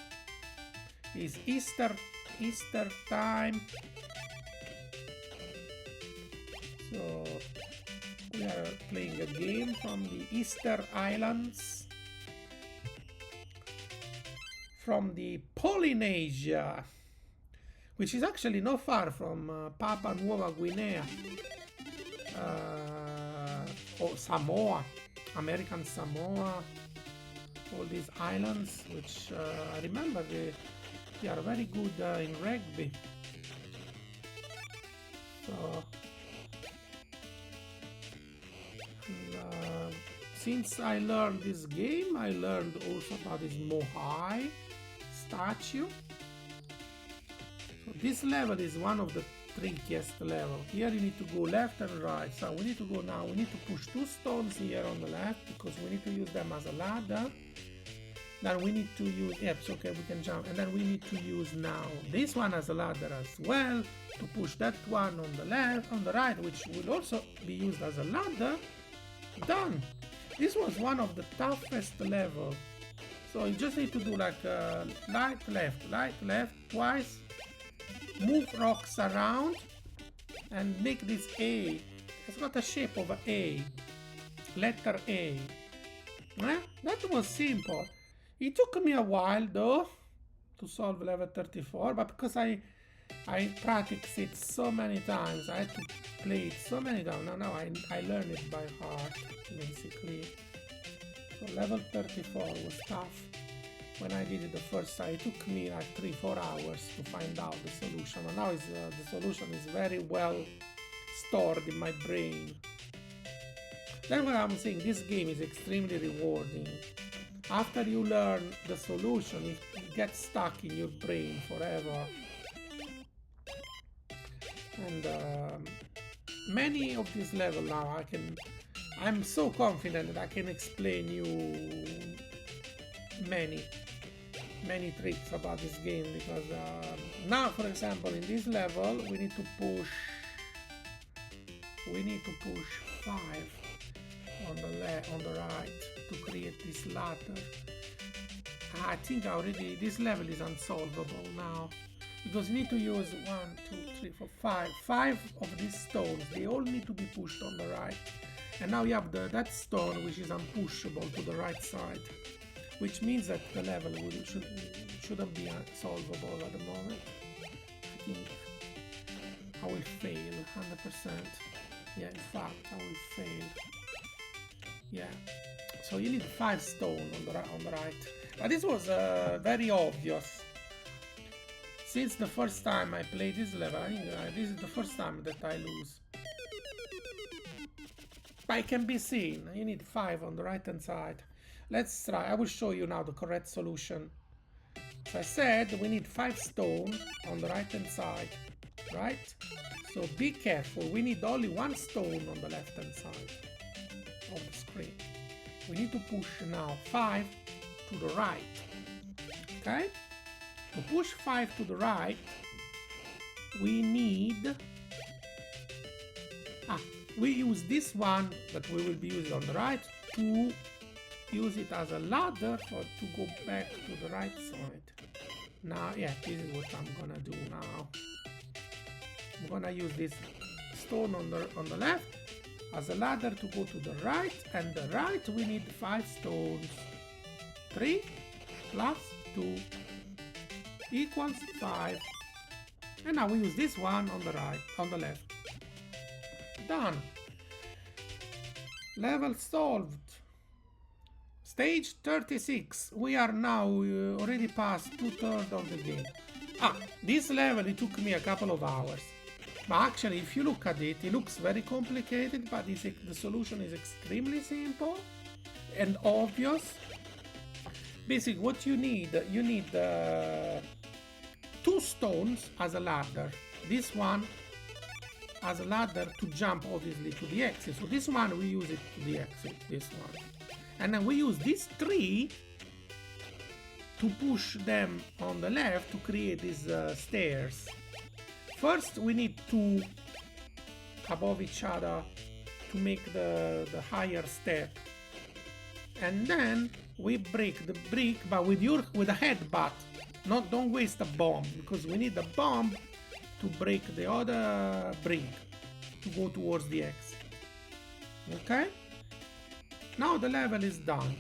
It's Easter time. So we are playing a game from the Easter Islands, from the Polynesia, which is actually not far from Papua Nuova Guinea, or Samoa, American Samoa, all these islands, which I remember they are very good in rugby. So since I learned this game, I learned also about this Moai statue. So this level is one of the trickiest level. Here you need to go left and right. So we need to go now. We need to push 2 stones here on the left, because we need to use them as a ladder. Then we need to use, yep, so okay, we can jump. And then we need to use now this one as a ladder as well, to push that one on the left, on the right, which will also be used as a ladder. Done. This was one of the toughest level. So you just need to do like right, left twice, move rocks around, and make this A. It's got a shape of an A, letter A. That was simple. It took me a while though to solve level 34, but because I practiced it so many times, I had to play it so many times. Now I learned it by heart, basically. So level 34 was tough. When I did it the first time, it took me like 3-4 hours to find out the solution. And now the solution is very well stored in my brain. That's what I'm saying. This game is extremely rewarding. After you learn the solution, it gets stuck in your brain forever. And many of these levels now I'm so confident that I can explain you many tricks about this game, because now, for example, in this level we need to push 5 on the right to create this ladder. I think already this level is unsolvable now, because you need to use 1, 2, 3, 4, 5 of these stones. They all need to be pushed on the right, and now you have that stone which is unpushable to the right side, which means that the level shouldn't be solvable at the moment. I think I will fail 100%. Yeah, in fact, I will fail. Yeah, so you need 5 stone on the right. But this was very obvious. Since the first time I played this level, I think this is the first time that I lose. But it can be seen. You need 5 on the right hand side. Let's try. I will show you now the correct solution. So I said we need 5 stone on the right hand side, right? So be careful. We need only 1 stone on the left hand side of the screen. We need to push now 5 to the right. Okay? To push 5 to the right, we need... we use this one that we will be using on the right to use it as a ladder to go back to the right side. Now, yeah, this is what I'm gonna do now. I'm gonna use this stone on the left as a ladder to go to the right, and the right we need 5 stones. 3 plus 2 equals 5. And now we use this one on the left. Done. Level solved. Stage 36. We are now already past 2/3 of the game. This level, it took me a couple of hours. But actually, if you look at it, it looks very complicated, but the solution is extremely simple and obvious. Basically, what you need 2 stones as a ladder. This one as a ladder to jump, obviously, to the exit. So this one, we use it to the exit, this one. And then we use these 3 to push them on the left to create these stairs. First, we need 2 above each other to make the higher step. And then we break the brick, but with a headbutt. Don't waste a bomb, because we need the bomb to break the other brick to go towards the exit. Okay? Now the level is done.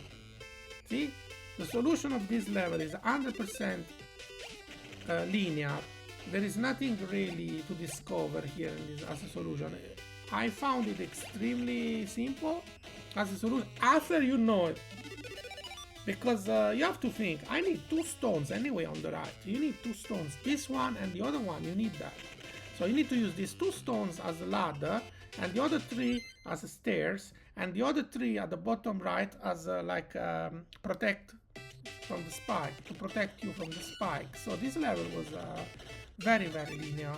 See? The solution of this level is 100% linear. There is nothing really to discover here in this as a solution. I found it extremely simple as a solution after you know it. Because you have to think, I need 2 stones anyway on the right. You need 2 stones. This one and the other one, you need that. So you need to use these 2 stones as a ladder, and the other 3 as a stairs, and the other 3 at the bottom right as protect from the spike, to protect you from the spike. So this level was very, very linear.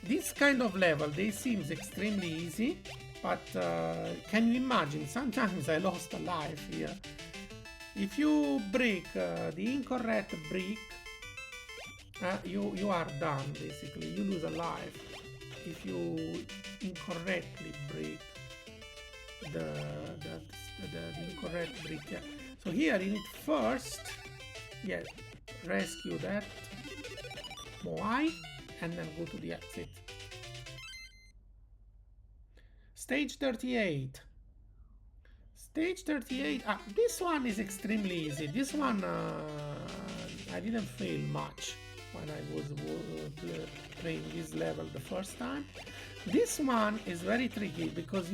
This kind of level, they seems extremely easy, but can you imagine, sometimes I lost a life here. If you break the incorrect brick, you are done, basically. You lose a life if you incorrectly break the incorrect brick. Yeah. So here you need first, rescue that Moai and then go to the exit. Stage 38. Stage 38. This one is extremely easy. This one I didn't fail much when I was playing this level the first time. This one is very tricky because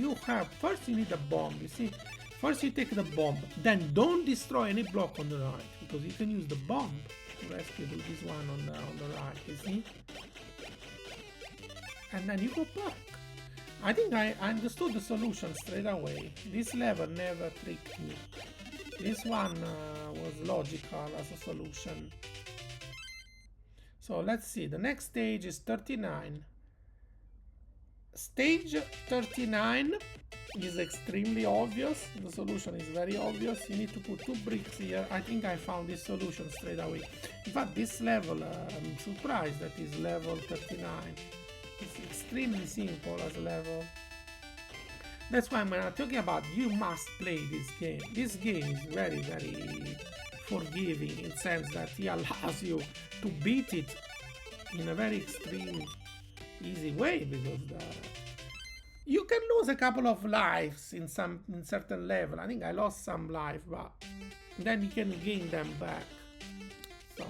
first you need a bomb. You see, first you take the bomb, then don't destroy any block on the right, because you can use the bomb to rescue this one on the right. You see, and then you go back. I think I understood the solution straight away. This level never tricked me. This one was logical as a solution. So let's see, the next stage is 39. Stage 39 is extremely obvious. The solution is very obvious. You need to put 2 bricks here. I think I found this solution straight away. In fact, this level, I'm surprised that is level 39. It's extremely simple as a level. That's why when I'm talking about you must play this game. This game is very, very forgiving in the sense that he allows you to beat it in a very extreme, easy way, because you can lose a couple of lives in certain level. I think I lost some life, but then you can gain them back. So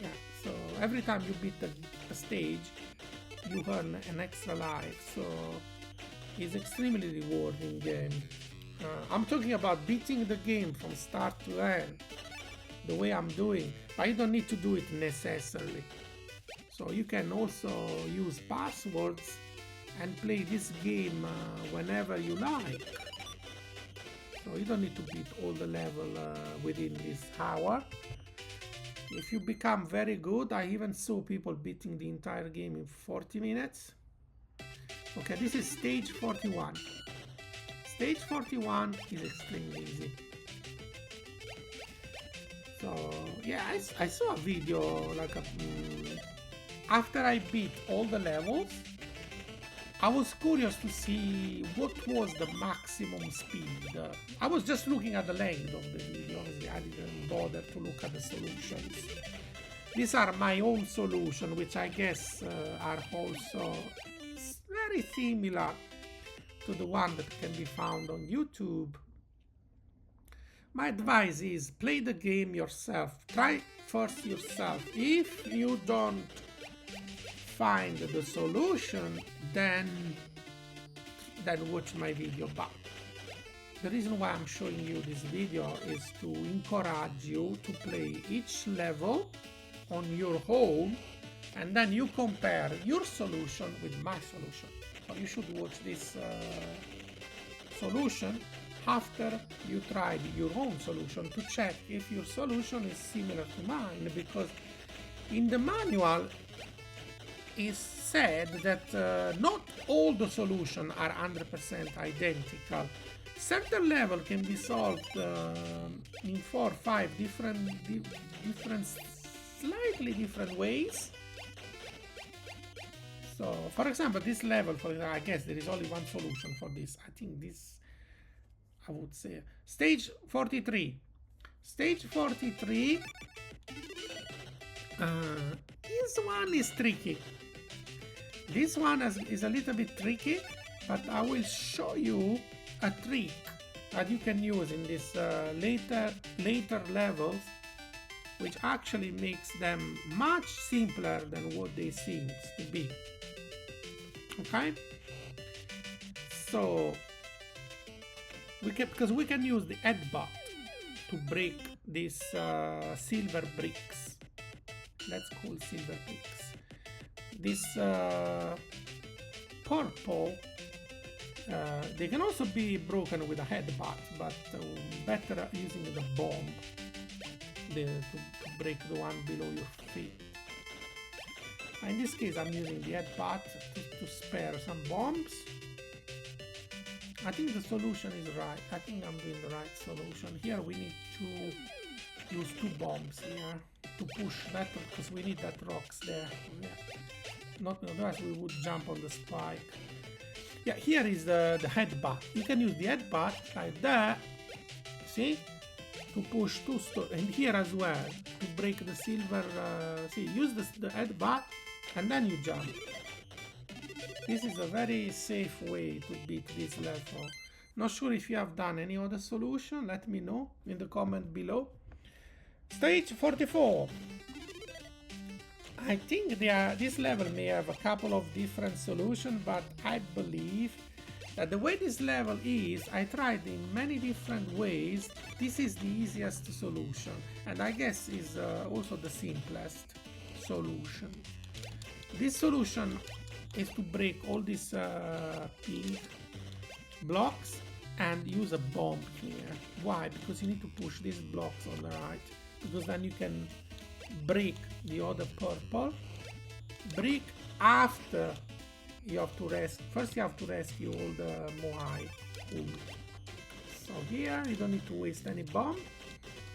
yeah, so every time you beat a stage, you earn an extra life. So it's extremely rewarding game. I'm talking about beating the game from start to end, the way I'm doing, but you don't need to do it necessarily. So you can also use passwords and play this game whenever you like. So you don't need to beat all the level within this hour. If you become very good, I even saw people beating the entire game in 40 minutes. Okay, this is stage 41. Stage 41 is extremely easy. So yeah, I saw a video like after I beat all the levels, I was curious to see what was the maximum speed. I was just looking at the length of the video. Obviously, I didn't bother to look at the solutions. These are my own solutions, which I guess are also very similar to the one that can be found on YouTube. My advice is play the game yourself. Try first yourself. If you don't find the solution, then watch my video. But the reason why I'm showing you this video is to encourage you to play each level on your own, and then you compare your solution with my solution. So you should watch this solution after you tried your own solution to check if your solution is similar to mine, because in the manual is said that not all the solutions are 100% identical. Certain level can be solved in 4 or 5 slightly different ways. So, for example, this level, I guess there is only one solution for this. I think this, I would say, stage 43. Stage 43, this one is tricky. This one is a little bit tricky, but I will show you a trick that you can use in this later levels, which actually makes them much simpler than what they seem to be. Okay, so because we can use the headbutt to break these silver bricks. Let's call silver bricks. This purple, they can also be broken with a headbutt, but better using the bomb to break the one below your feet. In this case, I'm using the headbutt to spare some bombs. I think the solution is right. I think I'm doing the right solution. Here we need to use 2 bombs here to push that, because we need that rocks there. Yeah. Not otherwise we would jump on the spike. Yeah, here is the headbutt. You can use the headbutt like that. See? To push 2 stones. And here as well. To break the silver. See, use the headbutt and then you jump. This is a very safe way to beat this level. Not sure if you have done any other solution. Let me know in the comment below. Stage 44. I think this level may have a couple of different solutions, but I believe that the way this level is, I tried in many different ways. This is the easiest solution, and I guess is also the simplest solution. This solution is to break all these pink blocks and use a bomb here. Why? Because you need to push these blocks on the right, because then you can break the other purple brick after you have to first you have to rescue all the Moai Kun. So here you don't need to waste any bomb,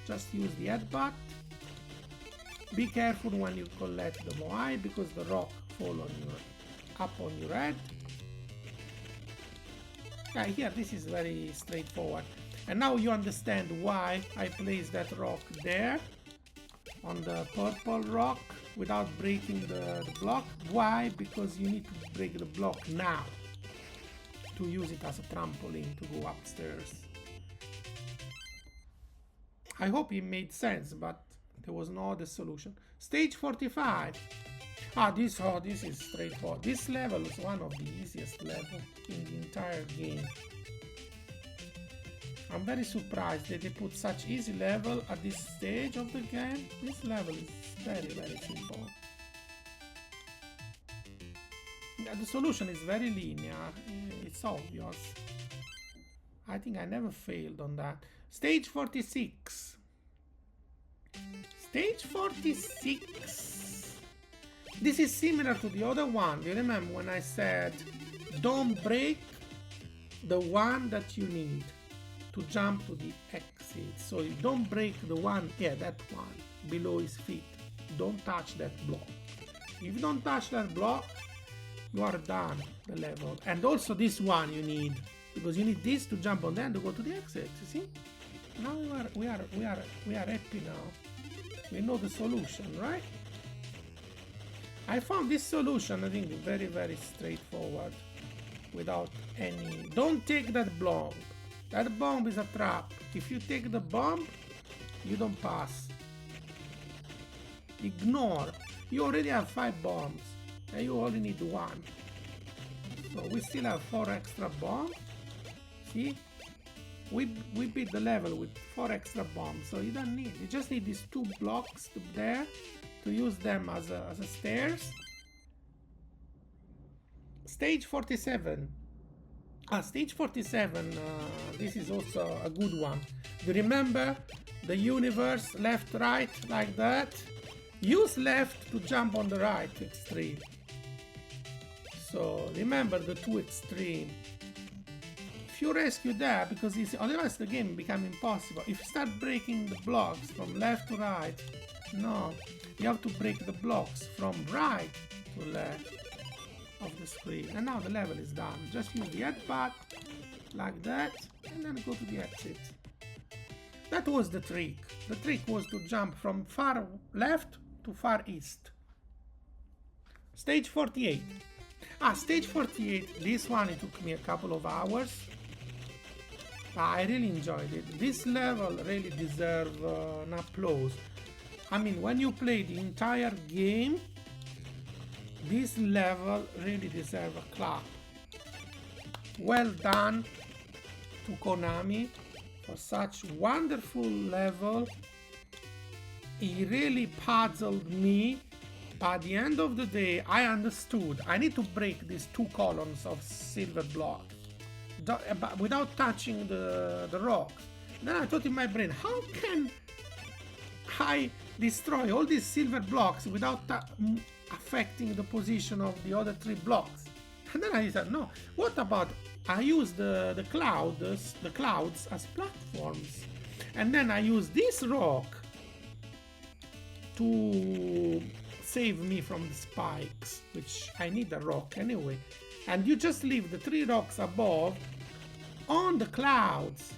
just use the headbutt. Be careful when you collect the Moai because the rock fall up on your head. Yeah, here this is very straightforward. And now you understand why I placed that rock there on the purple rock without breaking the block. Why? Because you need to break the block now to use it as a trampoline to go upstairs. I hope it made sense, but there was no other solution. Stage 45. This is straightforward. This level is one of the easiest levels in the entire game. I'm very surprised that they put such easy level at this stage of the game. This level is very simple. Yeah, the solution is very linear. It's obvious. I think I never failed on that. Stage 46. Stage 46. This is similar to the other one. Do you remember when I said don't break the one that you need to jump to the exit? So you don't break the one, yeah, that one below his feet. Don't touch that block. If you don't touch that block, you are done the level. And also this one you need, because you need this to jump on them to go to the exit. You see? Now we are happy now. We know the solution, right? I found this solution, I think, very straightforward. Without any... Don't take that bomb. That bomb is a trap. If you take the bomb, you don't pass. Ignore. You already have 5 bombs. And you only need 1. So we still have 4 extra bombs. See? We beat the level with 4 extra bombs. So you don't need... You just need these 2 blocks there to use them as a stairs. Stage 47. Stage 47, this is also a good one. Do you remember the universe left, right, like that? Use left to jump on the right extreme. So remember the 2 extreme. If you rescue that, because otherwise the game become impossible. If you start breaking the blocks from left to right, no, you have to break the blocks from right to left of the screen. And now the level is done. Just use the headbutt like that and then go to the exit. That was the trick. The trick was to jump from far left to far east. Stage 48. Stage 48, this one, it took me a couple of hours. I really enjoyed it. This level really deserves an applause. I mean, when you play the entire game, this level really deserves a clap. Well done to Konami for such wonderful level. It really puzzled me. By the end of the day, I understood I need to break these 2 columns of silver blocks without touching the rocks. Then I thought in my brain, how can I destroy all these silver blocks without affecting the position of the other 3 blocks? And then I said, no, what about I use the clouds as platforms, and then I use this rock to save me from the spikes, which I need a rock anyway. And you just leave the 3 rocks above on the clouds,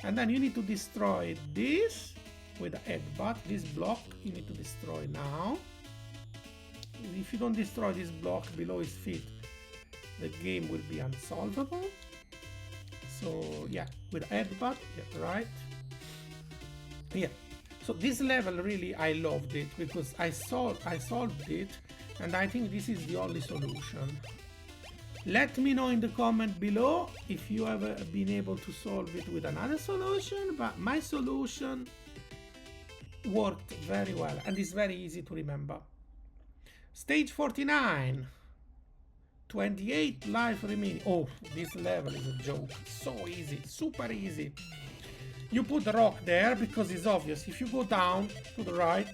and then you need to destroy this with a headbutt. This block you need to destroy now. If you don't destroy this block below his feet, the game will be unsolvable. So yeah, with a headbutt, yeah, right? Yeah. So this level really I loved it because I solved it, and I think this is the only solution. Let me know in the comment below if you have been able to solve it with another solution, but my solution worked very well and is very easy to remember. Stage 49. 28 life remaining. Oh, this level is a joke. So easy, super easy. You put the rock there because it's obvious. If you go down to the right,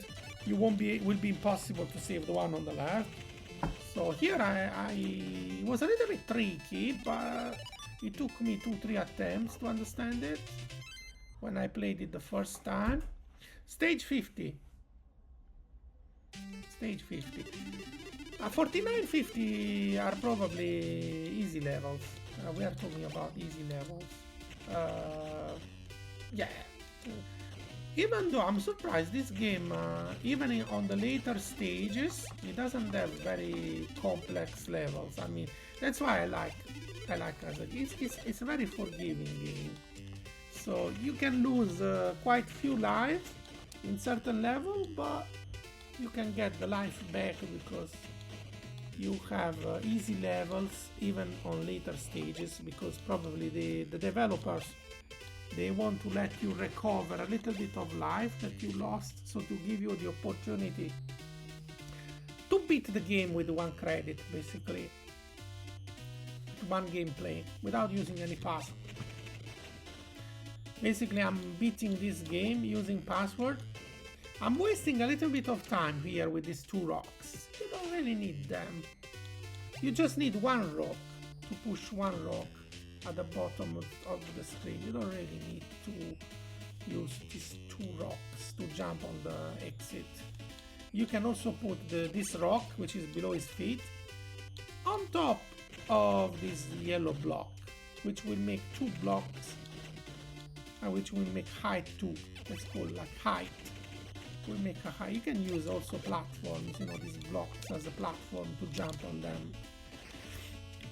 will be impossible to save the one on the left. So here it was a little bit tricky, but it took me 2-3 attempts to understand it when I played it the first time. Stage 50. Stage 50. 49, 50 are probably easy levels. We are talking about easy levels. Yeah. Even though I'm surprised, this game, even on the later stages, it doesn't have very complex levels. I mean, that's why I like it's a very forgiving game. So you can lose quite few lives in certain level, but you can get the life back because you have easy levels even on later stages, because probably the developers, they want to let you recover a little bit of life that you lost, so to give you the opportunity to beat the game with one credit, basically. One gameplay, without using any password. Basically, I'm beating this game using password. I'm wasting a little bit of time here with these 2 rocks. You don't really need them. You just need 1 rock to push 1 rock at the bottom of the screen. You don't really need to use these 2 rocks to jump on the exit. You can also put this rock, which is below his feet, on top of this yellow block, which will make 2 blocks, and which will make height 2. Let's call it like height. Will make a height. You can use also platforms, you know, these blocks as a platform to jump on them.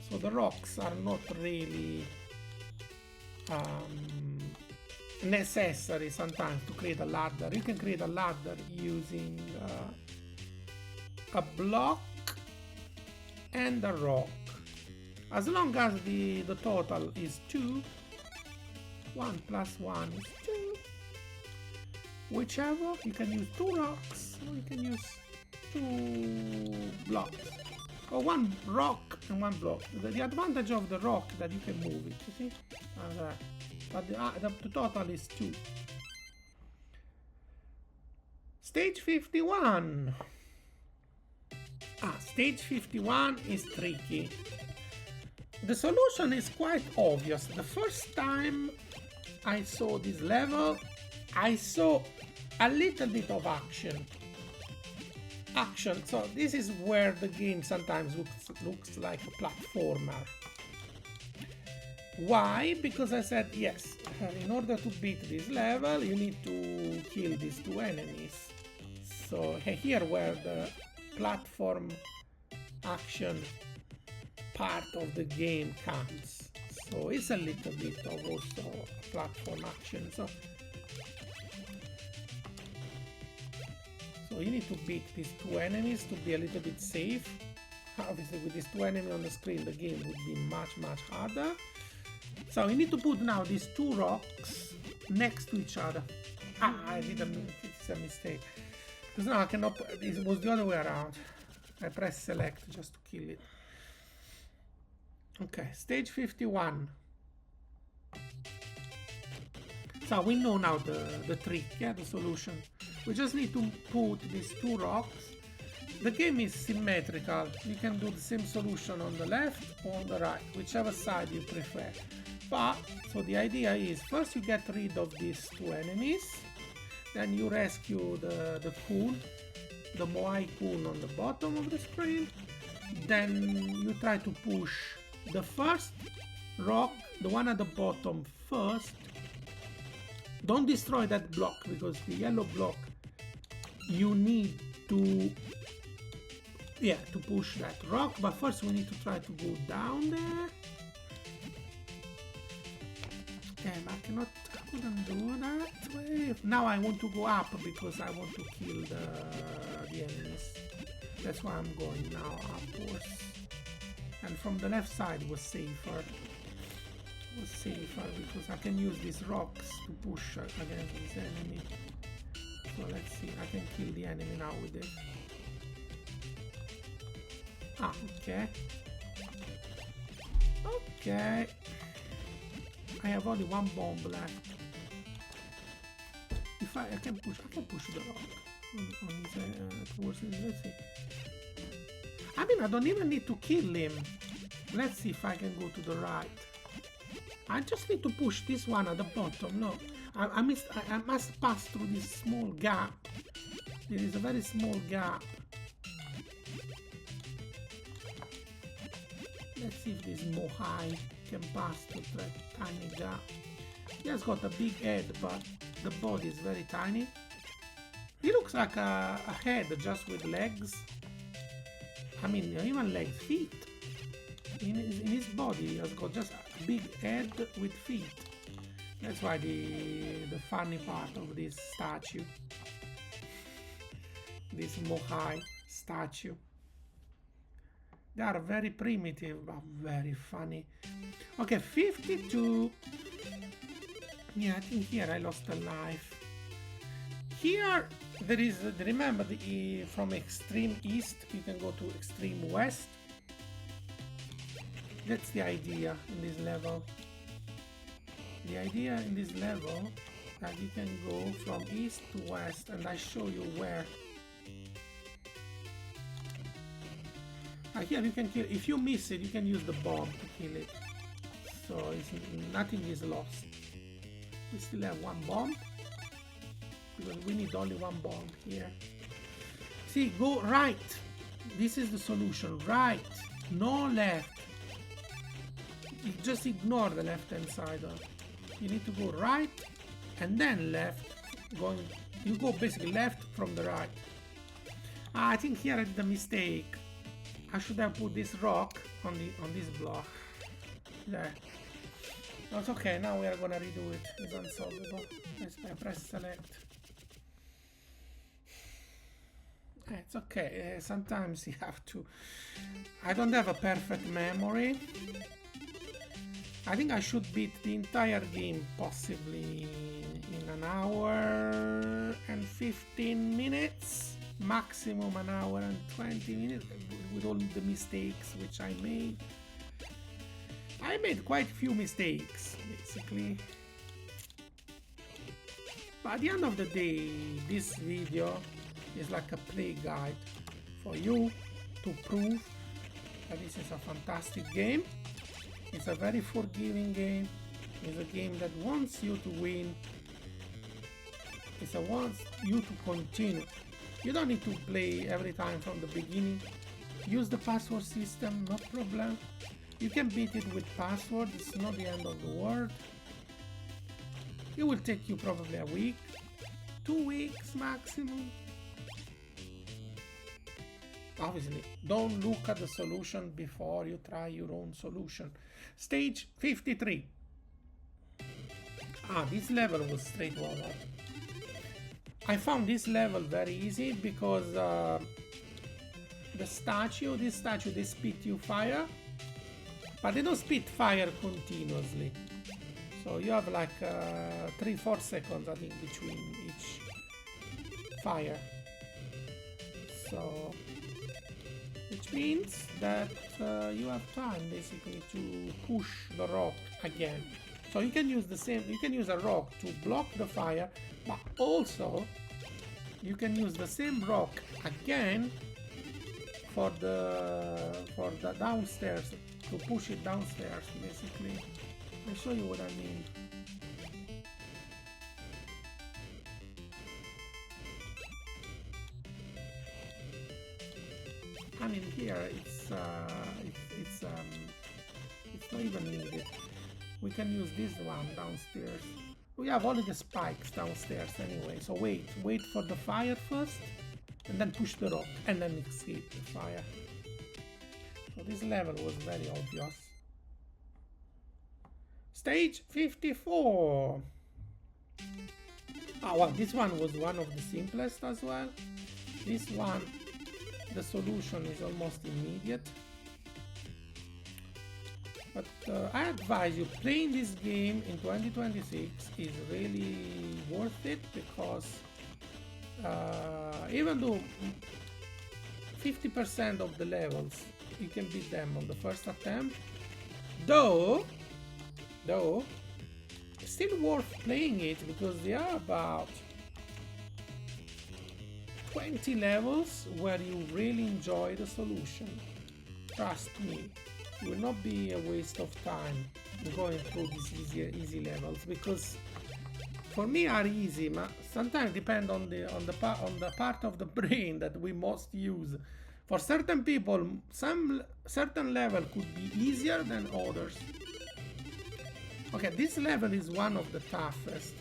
So the rocks are not really necessary sometimes to create a ladder. You can create a ladder using a block and a rock. As long as the total is 2, 1 plus 1 is 2. Whichever, you can use 2 rocks, or you can use 2 blocks. Or 1 rock and 1 block. The advantage of the rock that you can move it, you see? But the total is 2. Stage 51. Stage 51 is tricky. The solution is quite obvious. The first time I saw this level, I saw a little bit of action. So this is where the game sometimes looks like a platformer. Why? Because I said, yes, in order to beat this level, you need to kill these 2 enemies. So here where the platform action part of the game comes. So it's a little bit of also platform action. So you need to beat these 2 enemies to be a little bit safe. Obviously with these 2 enemies on the screen, the game would be much harder. So you need to put now these 2 rocks next to each other. I didn't, it's a mistake. Because now I cannot, it was the other way around. I press select just to kill it. Okay, stage 51. So we know now the trick, yeah, the solution. We just need to put these 2 rocks. The game is symmetrical. You can do the same solution on the left or on the right, whichever side you prefer. But, so the idea is, first you get rid of these 2 enemies, then you rescue the Kun, the Moai Kun on the bottom of the screen, then you try to push the first rock, the one at the bottom first. Don't destroy that block, because the yellow block, you need to push that rock, but first we need to try to go down there. Damn, I couldn't do that way. Now I want to go up because I want to kill the enemies. That's why I'm going now upwards. And from the left side was safer. Because I can use these rocks to push against this enemy. So let's see, I can kill the enemy now with this. Okay. Okay. I have only 1 bomb left. If I can push the rock on his, towards him. Let's see. I mean, I don't even need to kill him. Let's see if I can go to the right. I just need to push this one at the bottom. No, I must pass through this small gap. There is a very small gap. Let's see if this Moai can pass through that tiny gap. He has got a big head, but the body is very tiny. He looks like a head just with legs. I mean, even legs, feet. In his body, he has got just a big head with feet. That's why the funny part of this statue. This Moai statue. They are very primitive, but very funny. Okay, 52. Yeah, I think here I lost a life. Here there is, remember, from extreme east you can go to extreme west. That's the idea in this level. The idea in this level that you can go from east to west, and I show you where. Here you can kill. If you miss it, you can use the bomb to kill it. So nothing is lost. We still have one bomb because we need only one bomb here. See, go right. This is the solution. Right, no left. You just ignore the left-hand side. You need to go right and then left. You go basically left from the right. I think here I did a mistake. I should have put this rock on this block. There. That's okay, now we are gonna redo it. It's unsolvable. Let's press select. It's okay, sometimes you have to. I don't have a perfect memory. I think I should beat the entire game possibly in an hour and 15 minutes. Maximum an hour and 20 minutes with all the mistakes which I made. I made quite a few mistakes, basically. But at the end of the day, this video is like a play guide for you to prove that this is a fantastic game. It's a very forgiving game. It's a game that wants you to win. It wants you to continue. You don't need to play every time from the beginning. Use the password system, no problem. You can beat it with password, it's not the end of the world. It will take you probably a week, 2 weeks maximum. Obviously, don't look at the solution before you try your own solution. Stage 53. This level was straightforward. I found this level very easy because this statue, they spit you fire, but they don't spit fire continuously. So you have like 3-4 seconds, I think, between each fire. So, which means that you have time basically to push the rock again. So you can use the same, you can use a rock to block the fire, but also you can use the same rock again for the downstairs, to push it downstairs basically. I'll show you what I mean. I mean here it's not even needed. We can use this one downstairs. We have only the spikes downstairs anyway, so wait for the fire first, and then push the rock, and then escape the fire. So this level was very obvious. Stage 54. Well, this one was one of the simplest as well. This one, the solution is almost immediate. But I advise you, playing this game in 2026 is really worth it, because even though 50% of the levels you can beat them on the first attempt, though it's still worth playing it, because there are about 20 levels where you really enjoy the solution. trust me, it will not be a waste of time going through these easy levels, because for me are easy, but sometimes depend on the part of the brain that we most use. For certain people, some certain level could be easier than others. Okay, this level is one of the toughest.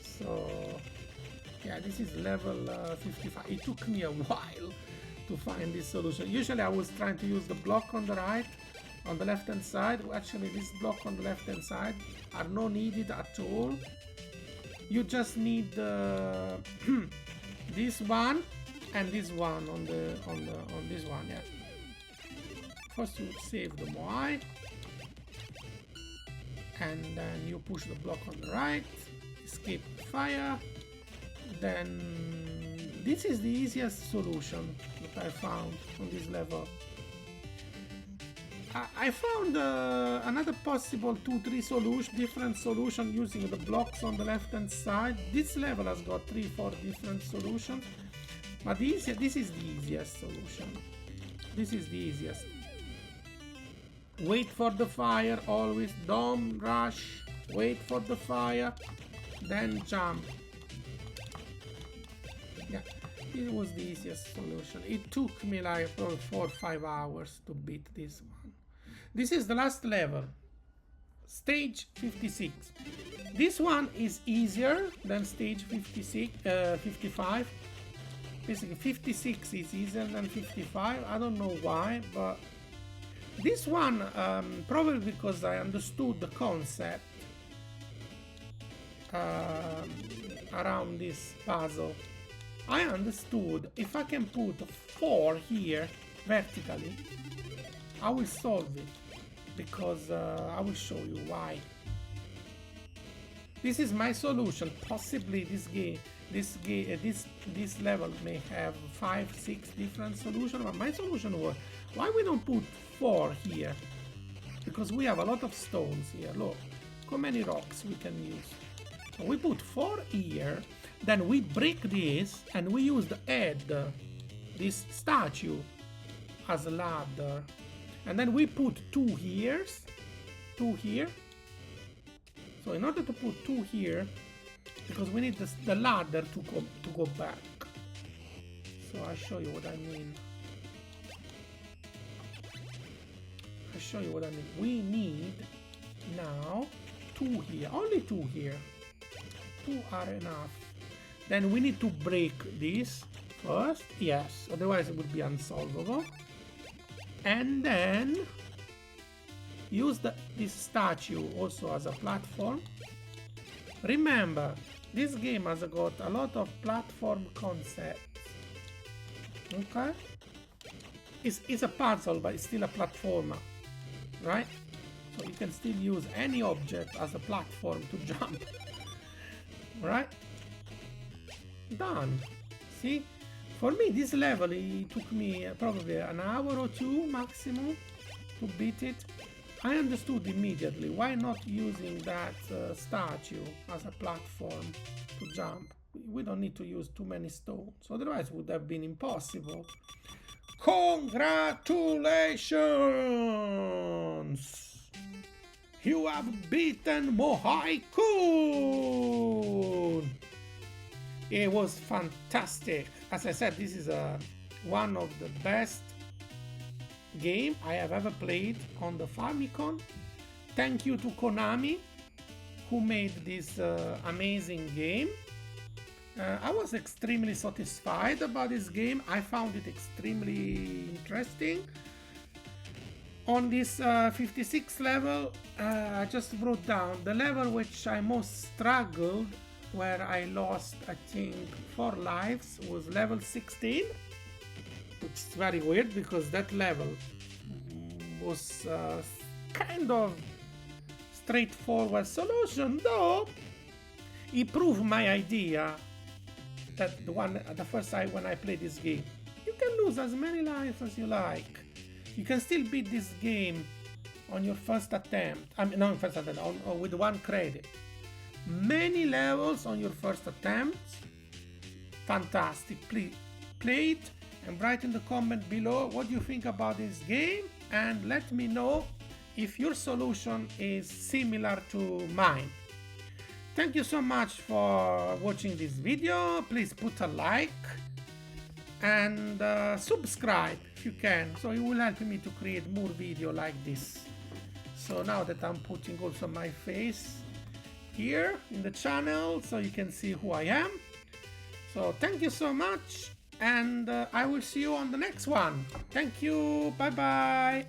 So yeah, this is level 55. It took me a while to find this solution. Usually I was trying to use the block on the right, on the left hand side. Actually, this block on the left hand side are not needed at all. You just need this one and this one on this one. Yeah. First you save the Moai, and then you push the block on the right, escape fire. Then this is the easiest solution that I found on this level. I found another possible 2-3 different solution using the blocks on the left hand side. This level has got 3-4 different solutions, but this is the easiest solution. This is the easiest. Wait for the fire always, don't rush. Wait for the fire, then jump. Yeah, it was the easiest solution. It took me like probably 4 or 5 hours to beat this one. This is the last level, stage 56. This one is easier than stage 55. Basically 56 is easier than 55. I don't know why, but this one, probably because I understood the concept around this puzzle. I understood if I can put 4 here vertically, I will solve it, because I will show you why. This is my solution. Possibly this level may have 5-6 different solutions, but my solution was, why we don't put 4 here? Because we have a lot of stones here. Look how many rocks we can use. So we put 4 here, then we break this and we use the head, this statue, as a ladder. And then we put 2 here. So in order to put 2 here, because we need the ladder to go back. So I'll show you what I mean. We need now 2 here, only 2 here. 2 are enough. Then we need to break this first, yes, otherwise it would be unsolvable. And then use this statue also as a platform. Remember, this game has got a lot of platform concepts. Okay? It's a puzzle, but it's still a platformer, right? So you can still use any object as a platform to jump. Right? Done. See? For me, this level, it took me probably an hour or 2 maximum to beat it. I understood immediately why not using that statue as a platform to jump. We don't need to use too many stones, otherwise it would have been impossible. Congratulations! You have beaten Moai Kun! It was fantastic. As I said, this is one of the best game I have ever played on the Famicom. Thank you to Konami, who made this amazing game. I was extremely satisfied about this game. I found it extremely interesting. On this 56 level, I just wrote down the level which I most struggled, where I lost, I think, 4 lives, was level 16, which is very weird because that level was kind of straightforward solution, though it proved my idea that the first time when I played this game, you can lose as many lives as you like. You can still beat this game on your first attempt. I mean, not first attempt, with 1 credit. Many levels on your first attempt. Fantastic. Play it and write in the comment below what you think about this game, and let me know if your solution is similar to mine. Thank you so much for watching this video. Please put a like and subscribe if you can, so it will help me to create more video like this. So now that I'm putting also my face here in the channel so you can see who I am. So thank you so much, and I will see you on the next one. Thank you, bye bye.